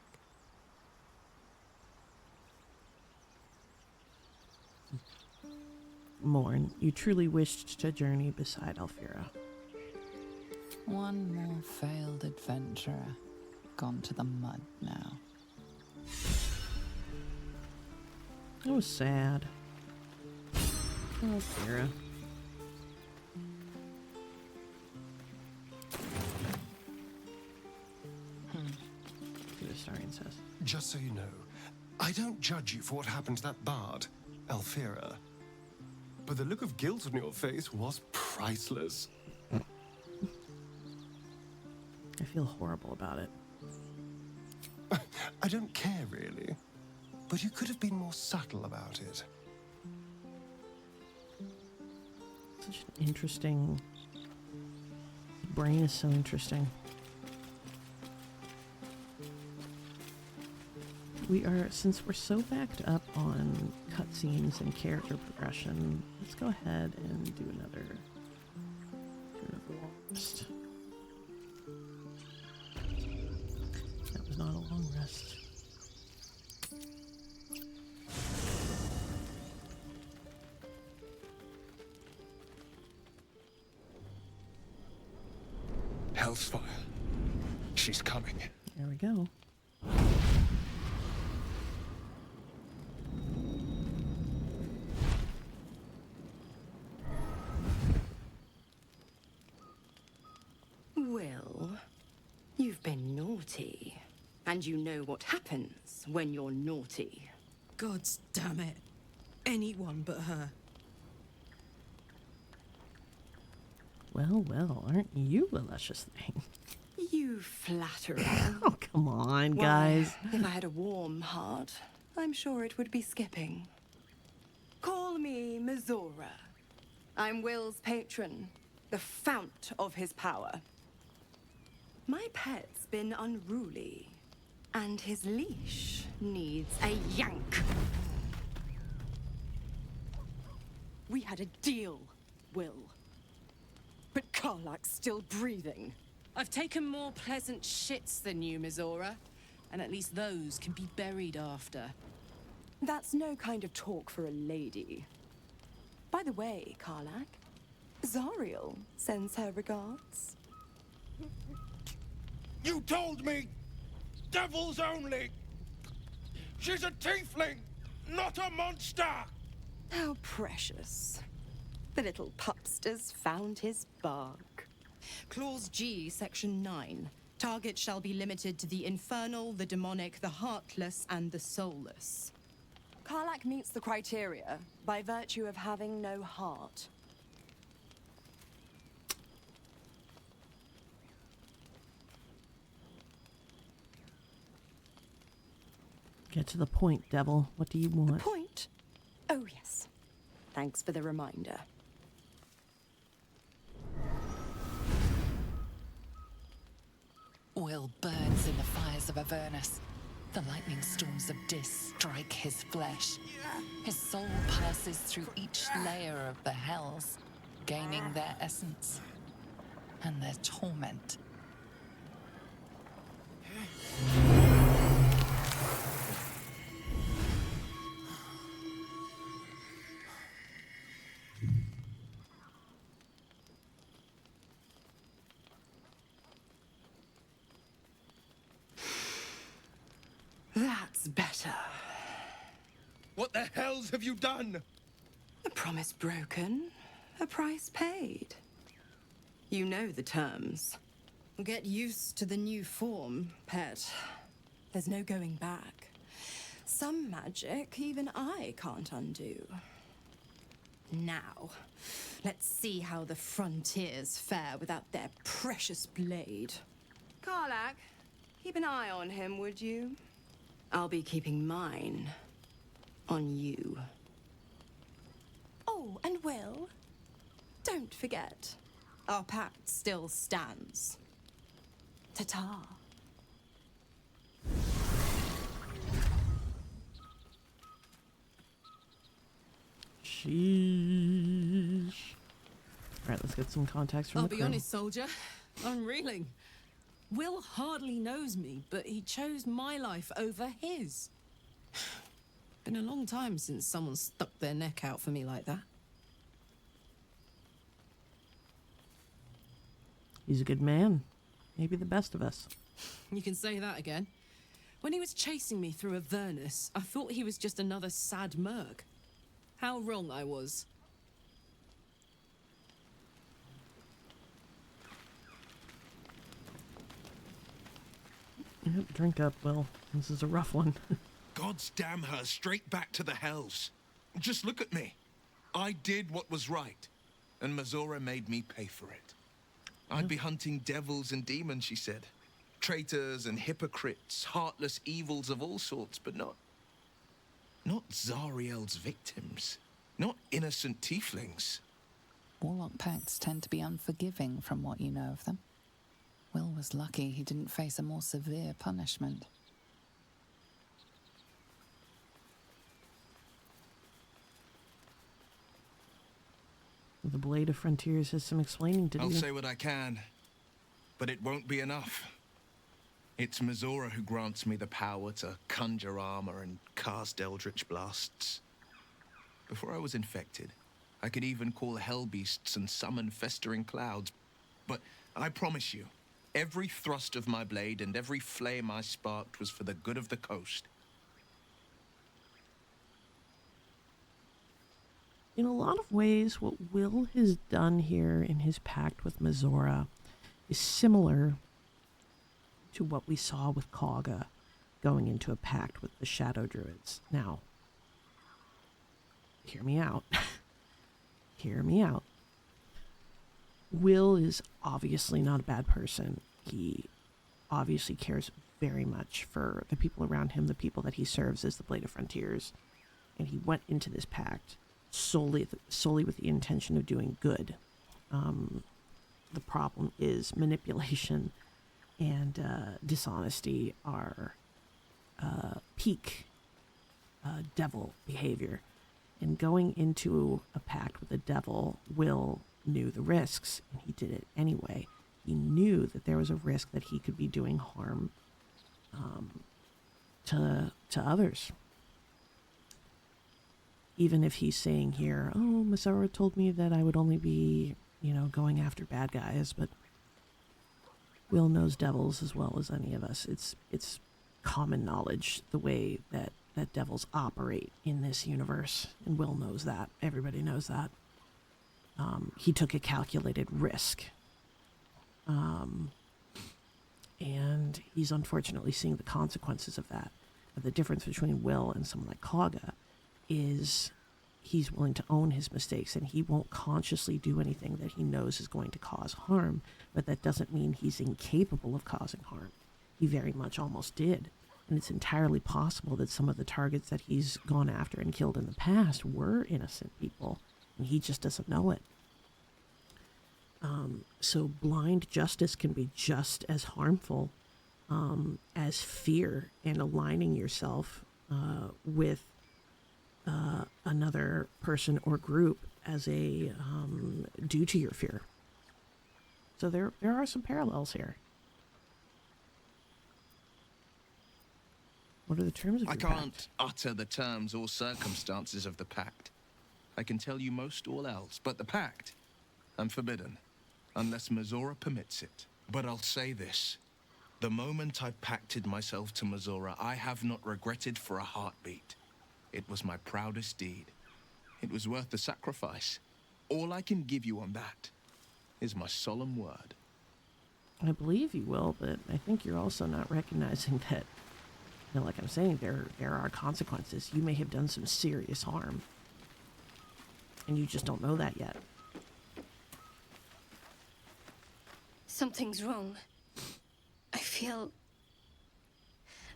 Morn, you truly wished to journey beside Alfira. One more failed adventurer, gone to the mud now. That was sad. Alfira. See what Astarion says. Just so you know, I don't judge you for what happened to that bard, Alfira. But the look of guilt on your face was priceless. I feel horrible about it. I don't care, really. But you could have been more subtle about it. Such an interesting... The brain is so interesting. Since we're so backed up on cutscenes and character progression, let's go ahead and do another long rest. That was not a long rest. Hellfire. She's coming. There we go. Wyll, you've been naughty. And you know what happens when you're naughty. Gods damn it. Anyone but her. Well, well, aren't you a luscious thing? You flatterer. Oh, come on, Why, guys. if I had a warm heart, I'm sure it would be skipping. Call me Mizora. I'm Wyll's patron, the fount of his power. My pet's been unruly, and his leash needs a yank. We had a deal, Wyll. But Karlach's still breathing. I've taken more pleasant shits than you, Mizora. And at least those can be buried after. That's no kind of talk for a lady. By the way, Karlach, Zariel sends her regards. You told me! Devils only! She's a tiefling, not a monster! How precious. The little pupster's found his bark. Clause G, Section 9. Target shall be limited to the infernal, the demonic, the heartless, and the soulless. Karlach meets the criteria by virtue of having no heart. Get to the point, devil. What do you want? The point? Oh, yes. Thanks for the reminder. Wyll burns in the fires of Avernus. The lightning storms of Dis strike his flesh. His soul passes through each layer of the hells, gaining their essence and their torment. That's better. What the hells have you done? A promise broken, a price paid. You know the terms. Get used to the new form, pet. There's no going back. Some magic even I can't undo. Now, let's see how the frontiers fare without their precious blade. Karlach, keep an eye on him, would you? I'll be keeping mine on you. Oh, and Wyll, don't forget, our pact still stands. Ta-ta. Sheesh. Alright, let's get some context from I'll the be crew. honest, soldier. I'm reeling. Wyll hardly knows me, but he chose my life over his. Been a long time since someone stuck their neck out for me like that. He's a good man. Maybe the best of us. You can say that again. When he was chasing me through Avernus, I thought he was just another sad merc. How wrong I was. Drink up, Wyll. This is a rough one. Gods damn her, straight back to the hells. Just look at me. I did what was right, and Mizora made me pay for it. I'd be hunting devils and demons, she said. Traitors and hypocrites, heartless evils of all sorts, but not Zariel's victims. Not innocent tieflings. Warlock pacts tend to be unforgiving from what you know of them. Wyll was lucky he didn't face a more severe punishment. The Blade of Frontiers has some explaining to do. I'll say what I can, but it won't be enough. It's Mizora who grants me the power to conjure armor and cast eldritch blasts. Before I was infected, I could even call hell beasts and summon festering clouds. But I promise you, every thrust of my blade and every flame I sparked was for the good of the coast. In a lot of ways, what Wyll has done here in his pact with Mizora is similar to what we saw with Kagha going into a pact with the Shadow Druids. Now, hear me out. Hear me out. Wyll is obviously not a bad person. He obviously cares very much for the people around him, the people that he serves as the Blade of Frontiers. And he went into this pact solely with the intention of doing good. The problem is manipulation and dishonesty are peak devil behavior. And going into a pact with the devil, Wyll knew the risks, and he did it anyway. He knew that there was a risk that he could be doing harm to others. Even if he's saying here, oh, Mizora told me that I would only be, going after bad guys, but Wyll knows devils as well as any of us. It's common knowledge the way that devils operate in this universe, and Wyll knows that. Everybody knows that. He took a calculated risk. And he's unfortunately seeing the consequences of that. But the difference between Wyll and someone like Kagha is he's willing to own his mistakes, and he won't consciously do anything that he knows is going to cause harm, but that doesn't mean he's incapable of causing harm. He very much almost did. And it's entirely possible that some of the targets that he's gone after and killed in the past were innocent people, and he just doesn't know it. So blind justice can be just as harmful as fear and aligning yourself with another person or group as a due to your fear. So there are some parallels here. What are the terms of your I pact? can't utter the terms or circumstances of the pact. I can tell you most all else, but the pact, I'm forbidden, unless Mizora permits it. But I'll say this. The moment I pacted myself to Mizora, I have not regretted for a heartbeat. It was my proudest deed. It was worth the sacrifice. All I can give you on that is my solemn word. I believe you will, but I think you're also not recognizing that, like I'm saying, there are consequences. You may have done some serious harm, and you just don't know that yet. Something's wrong. I feel...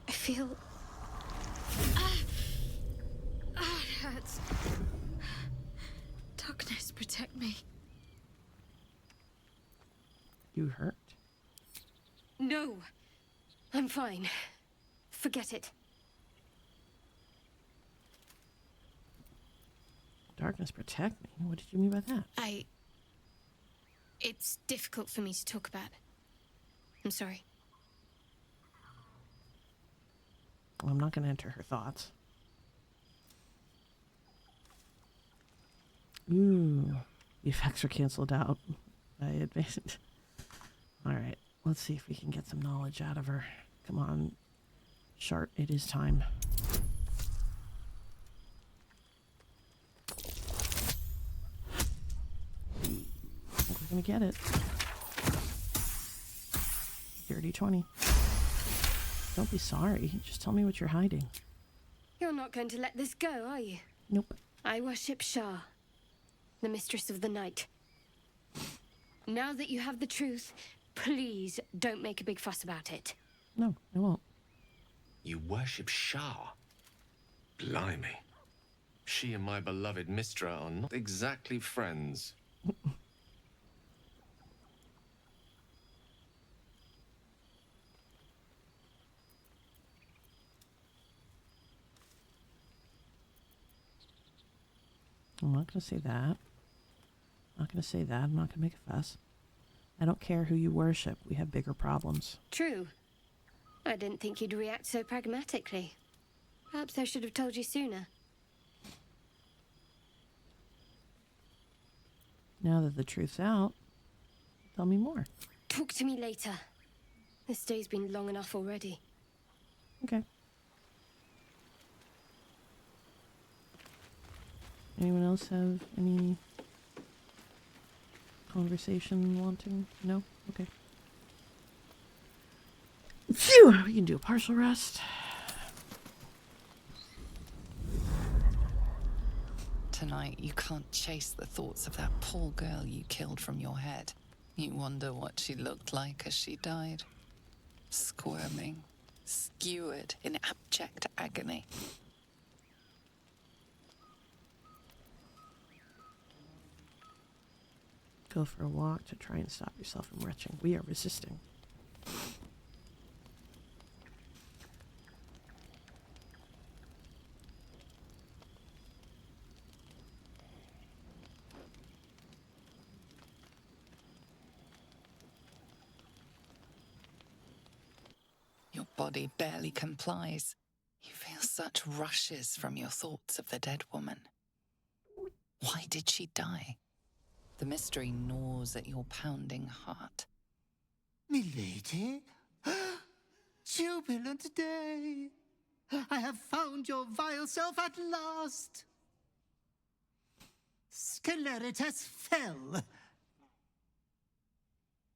it hurts. Darkness, protect me. You hurt? No. I'm fine. Forget it. Darkness, protect me? What did you mean by that? It's difficult for me to talk about. I'm sorry. Well, I'm not going to enter her thoughts. Ooh, the effects are canceled out by advantage. Alright, let's see if we can get some knowledge out of her. Come on, Shart, it is time. I think we're gonna get it. Dirty 20. Don't be sorry, just tell me what you're hiding. You're not going to let this go, are you? Nope. I worship Shah, the mistress of the night. Now that you have the truth, please don't make a big fuss about it. No, I won't. You worship Shah? Blimey. She and my beloved Mistra are not exactly friends. I'm not going to say that. I'm not going to say that. I'm not going to make a fuss. I don't care who you worship. We have bigger problems. True. I didn't think you'd react so pragmatically. Perhaps I should have told you sooner. Now that the truth's out, tell me more. Talk to me later. This day's been long enough already. Okay. Anyone else have any conversation wanting? No? Okay. Phew! We can do a partial rest. Tonight, you can't chase the thoughts of that poor girl you killed from your head. You wonder what she looked like as she died. Squirming, skewered in abject agony. Go for a walk to try and stop yourself from retching. We are resisting. Your body barely complies. You feel such rushes from your thoughts of the dead woman. Why did she die? The mystery gnaws at your pounding heart. Milady? Jubilant day! I have found your vile self at last! Sceleritas fell.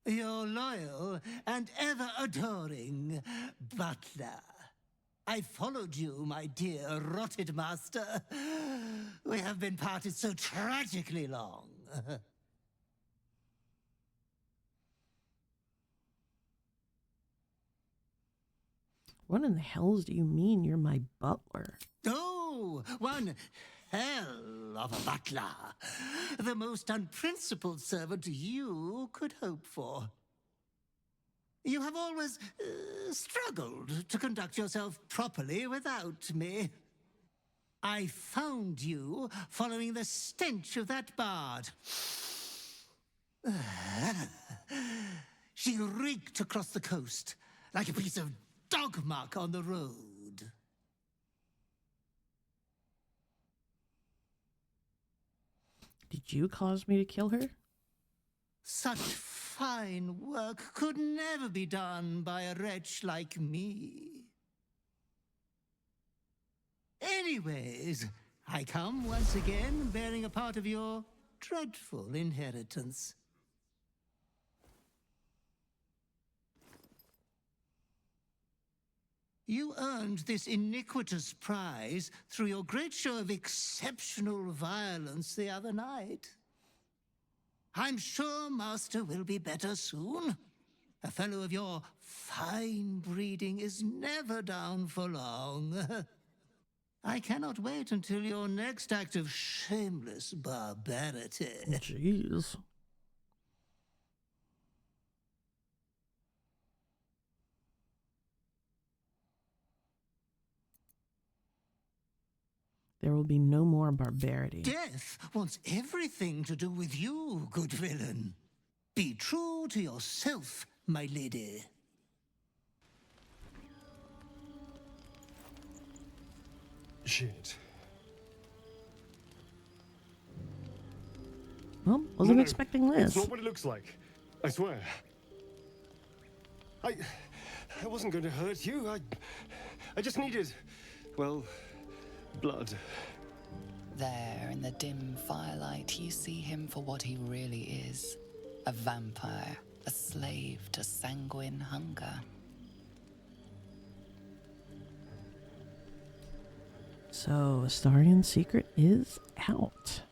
Your loyal and ever-adoring butler. I followed you, my dear rotted master. We have been parted so tragically long. What in the hells do you mean you're my butler? Oh, one hell of a butler. The most unprincipled servant you could hope for. You have always struggled to conduct yourself properly without me. I found you following the stench of that bard. She reeked across the coast like a piece of dog muck on the road. Did you cause me to kill her? Such fine work could never be done by a wretch like me. Anyways, I come once again bearing a part of your dreadful inheritance. You earned this iniquitous prize through your great show of exceptional violence the other night. I'm sure Master will be better soon. A fellow of your fine breeding is never down for long. I cannot wait until your next act of shameless barbarity. Jeez. There will be no more barbarity. Death wants everything to do with you, good villain. Be true to yourself, my lady. Shit. Well, wasn't No, expecting this. It's not what it looks like. I swear. I wasn't going to hurt you. I just needed, well, blood. There, in the dim firelight, you see him for what he really is. A vampire, a slave to sanguine hunger. So, Astarion's secret is out.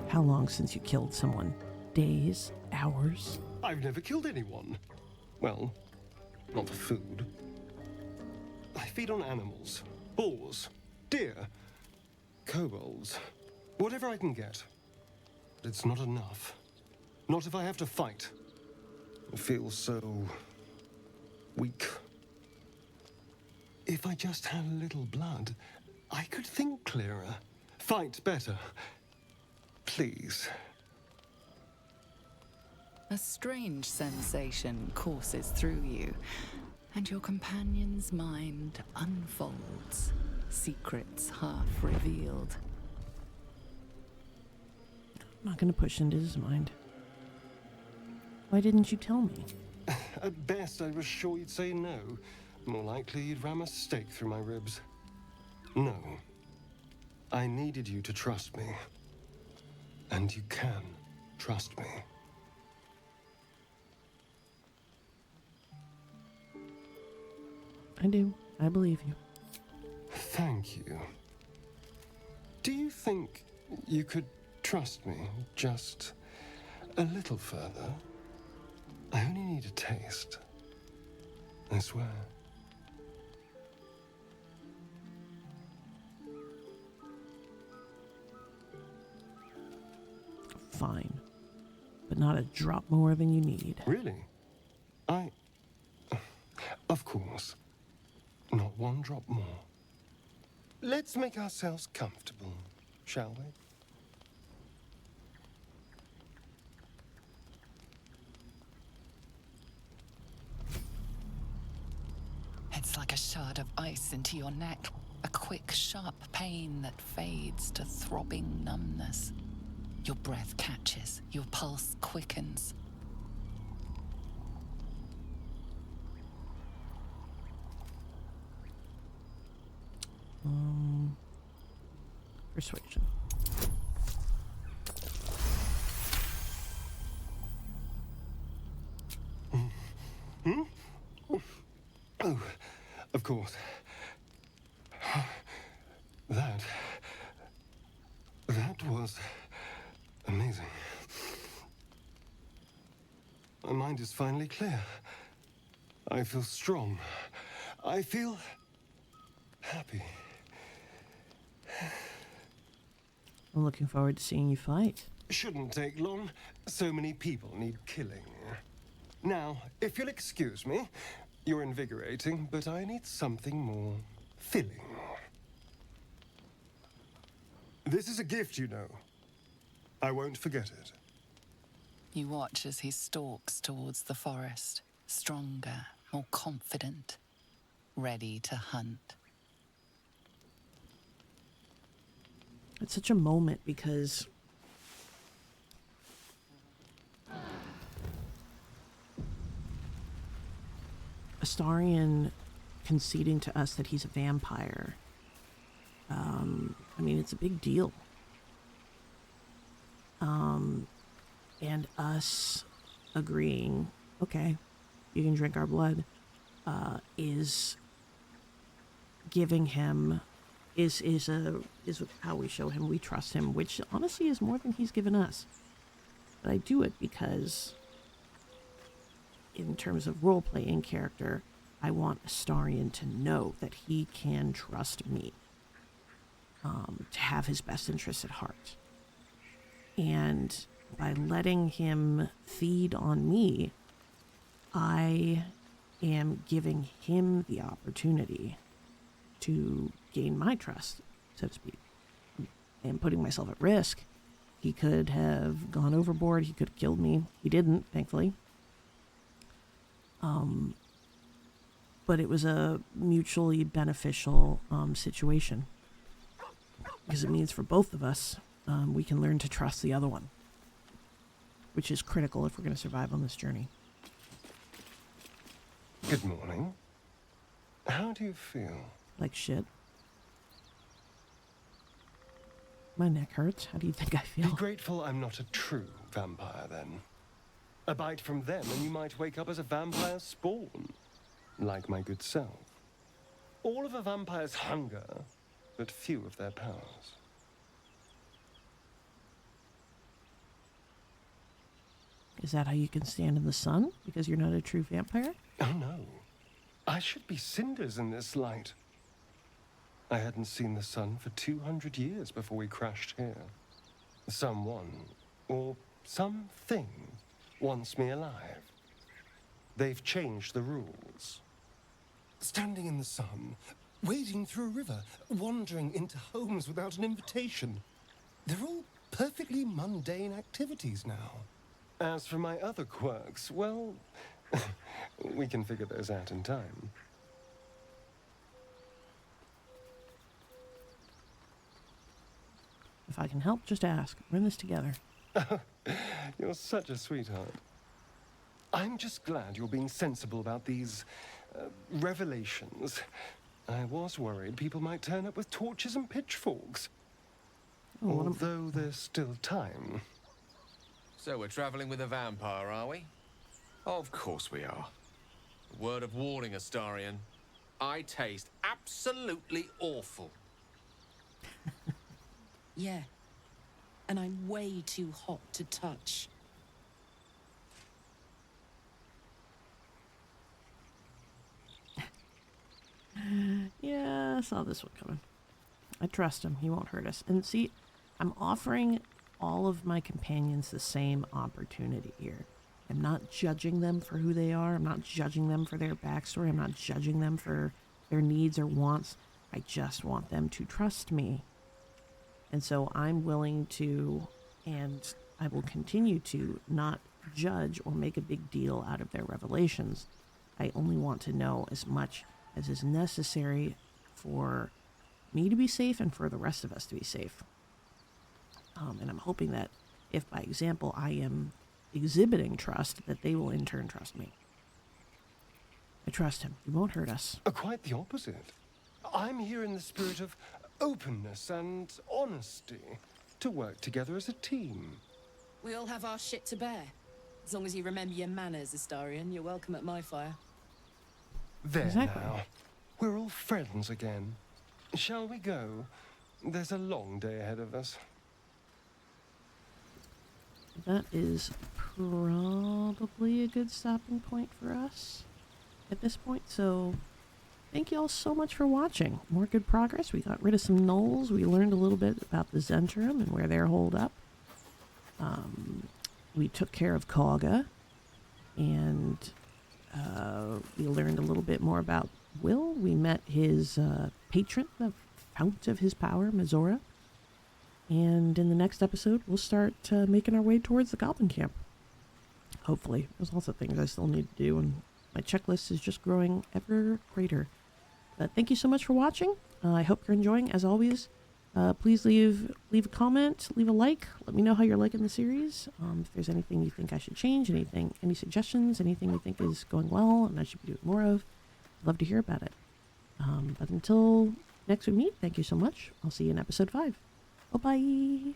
How long since you killed someone? Days? Hours? I've never killed anyone. Well, not for food. I feed on animals. Boars. Deer. Kobolds. Whatever I can get. But it's not enough. Not if I have to fight. I feel so... weak. If I just had a little blood, I could think clearer. Fight better. Please. A strange sensation courses through you, and your companion's mind unfolds, secrets half revealed. I'm not going to push into his mind. Why didn't you tell me? At best, I was sure you'd say no. More likely, you'd ram a stake through my ribs. No. I needed you to trust me. And you can trust me. I do. I believe you. Thank you. Do you think you could trust me just a little further? I only need a taste. I swear. Fine. But not a drop more than you need. Really? Of course. Not one drop more. Let's make ourselves comfortable, shall we? It's like a shard of ice into your neck, a quick, sharp pain that fades to throbbing numbness. Your breath catches, your pulse quickens. Persuasion. Hmm? Oh, of course. That was amazing. My mind is finally clear. I feel strong. I feel happy. I'm looking forward to seeing you fight. Shouldn't take long. So many people need killing. Now, if you'll excuse me, you're invigorating, but I need something more filling. This is a gift, you know. I won't forget it. You watch as he stalks towards the forest, stronger, more confident, ready to hunt. It's such a moment because Astarion conceding to us that he's a vampire. I mean, it's a big deal. And us agreeing, okay, you can drink our blood, is giving him, is how we show him we trust him, which honestly is more than he's given us. But I do it because, in terms of role-playing character, I want Astarion to know that he can trust me, to have his best interests at heart. And by letting him feed on me, I am giving him the opportunity to gain my trust, so to speak. And putting myself at risk. He could have gone overboard. He could have killed me. He didn't, thankfully. but it was a mutually beneficial situation. Because it means for both of us, we can learn to trust the other one. Which is critical if we're going to survive on this journey. Good morning. How do you feel? Like shit. My neck hurts. How do you think I feel? Be grateful I'm not a true vampire, then. A bite from them and you might wake up as a vampire spawn. Like my good self. All of a vampire's hunger, but few of their powers. Is that how you can stand in the sun? Because you're not a true vampire? Oh no. I should be cinders in this light. I hadn't seen the sun for 200 years before we crashed here. Someone, or something, wants me alive. They've changed the rules. Standing in the sun, wading through a river, wandering into homes without an invitation. They're all perfectly mundane activities now. As for my other quirks, well, we can figure those out in time. If I can help, just ask. We're in this together. You're such a sweetheart. I'm just glad you're being sensible about these revelations. I was worried people might turn up with torches and pitchforks. Although there's still time. So we're traveling with a vampire, are we? Of course we are. Word of warning, Astarion. I taste absolutely awful. Yeah. And I'm way too hot to touch. Yeah, I saw this one coming. I trust him. He won't hurt us. And see, I'm offering all of my companions the same opportunity here. I'm not judging them for who they are. I'm not judging them for their backstory. I'm not judging them for their needs or wants. I just want them to trust me. And so I'm willing to, and I will continue to, not judge or make a big deal out of their revelations. I only want to know as much as is necessary for me to be safe and for the rest of us to be safe. And I'm hoping that if by example I am exhibiting trust, that they will in turn trust me. I trust him. He won't hurt us. Quite the opposite. I'm here in the spirit of openness and honesty to work together as a team. We all have our shit to bear. As long as you remember your manners, Astarion, you're welcome at my fire. There Exactly. now. We're all friends again. Shall we go? There's a long day ahead of us. That is probably a good stopping point for us at this point. So thank you all so much for watching. More good progress. We got rid of some gnolls. We learned a little bit about the Zentrum and where they're holed up. We took care of Kagha. And we learned a little bit more about Wyll. We met his patron, the fount of his power, Mizora. And in the next episode, we'll start making our way towards the goblin camp. Hopefully. There's lots of things I still need to do, and my checklist is just growing ever greater. But thank you so much for watching. I hope you're enjoying, as always. Please leave a comment, leave a like. Let me know how you're liking the series. If there's anything you think I should change, any suggestions, anything you think is going well and I should be doing more of, I'd love to hear about it. But until next we meet, thank you so much. I'll see you in episode 5. Bye-bye.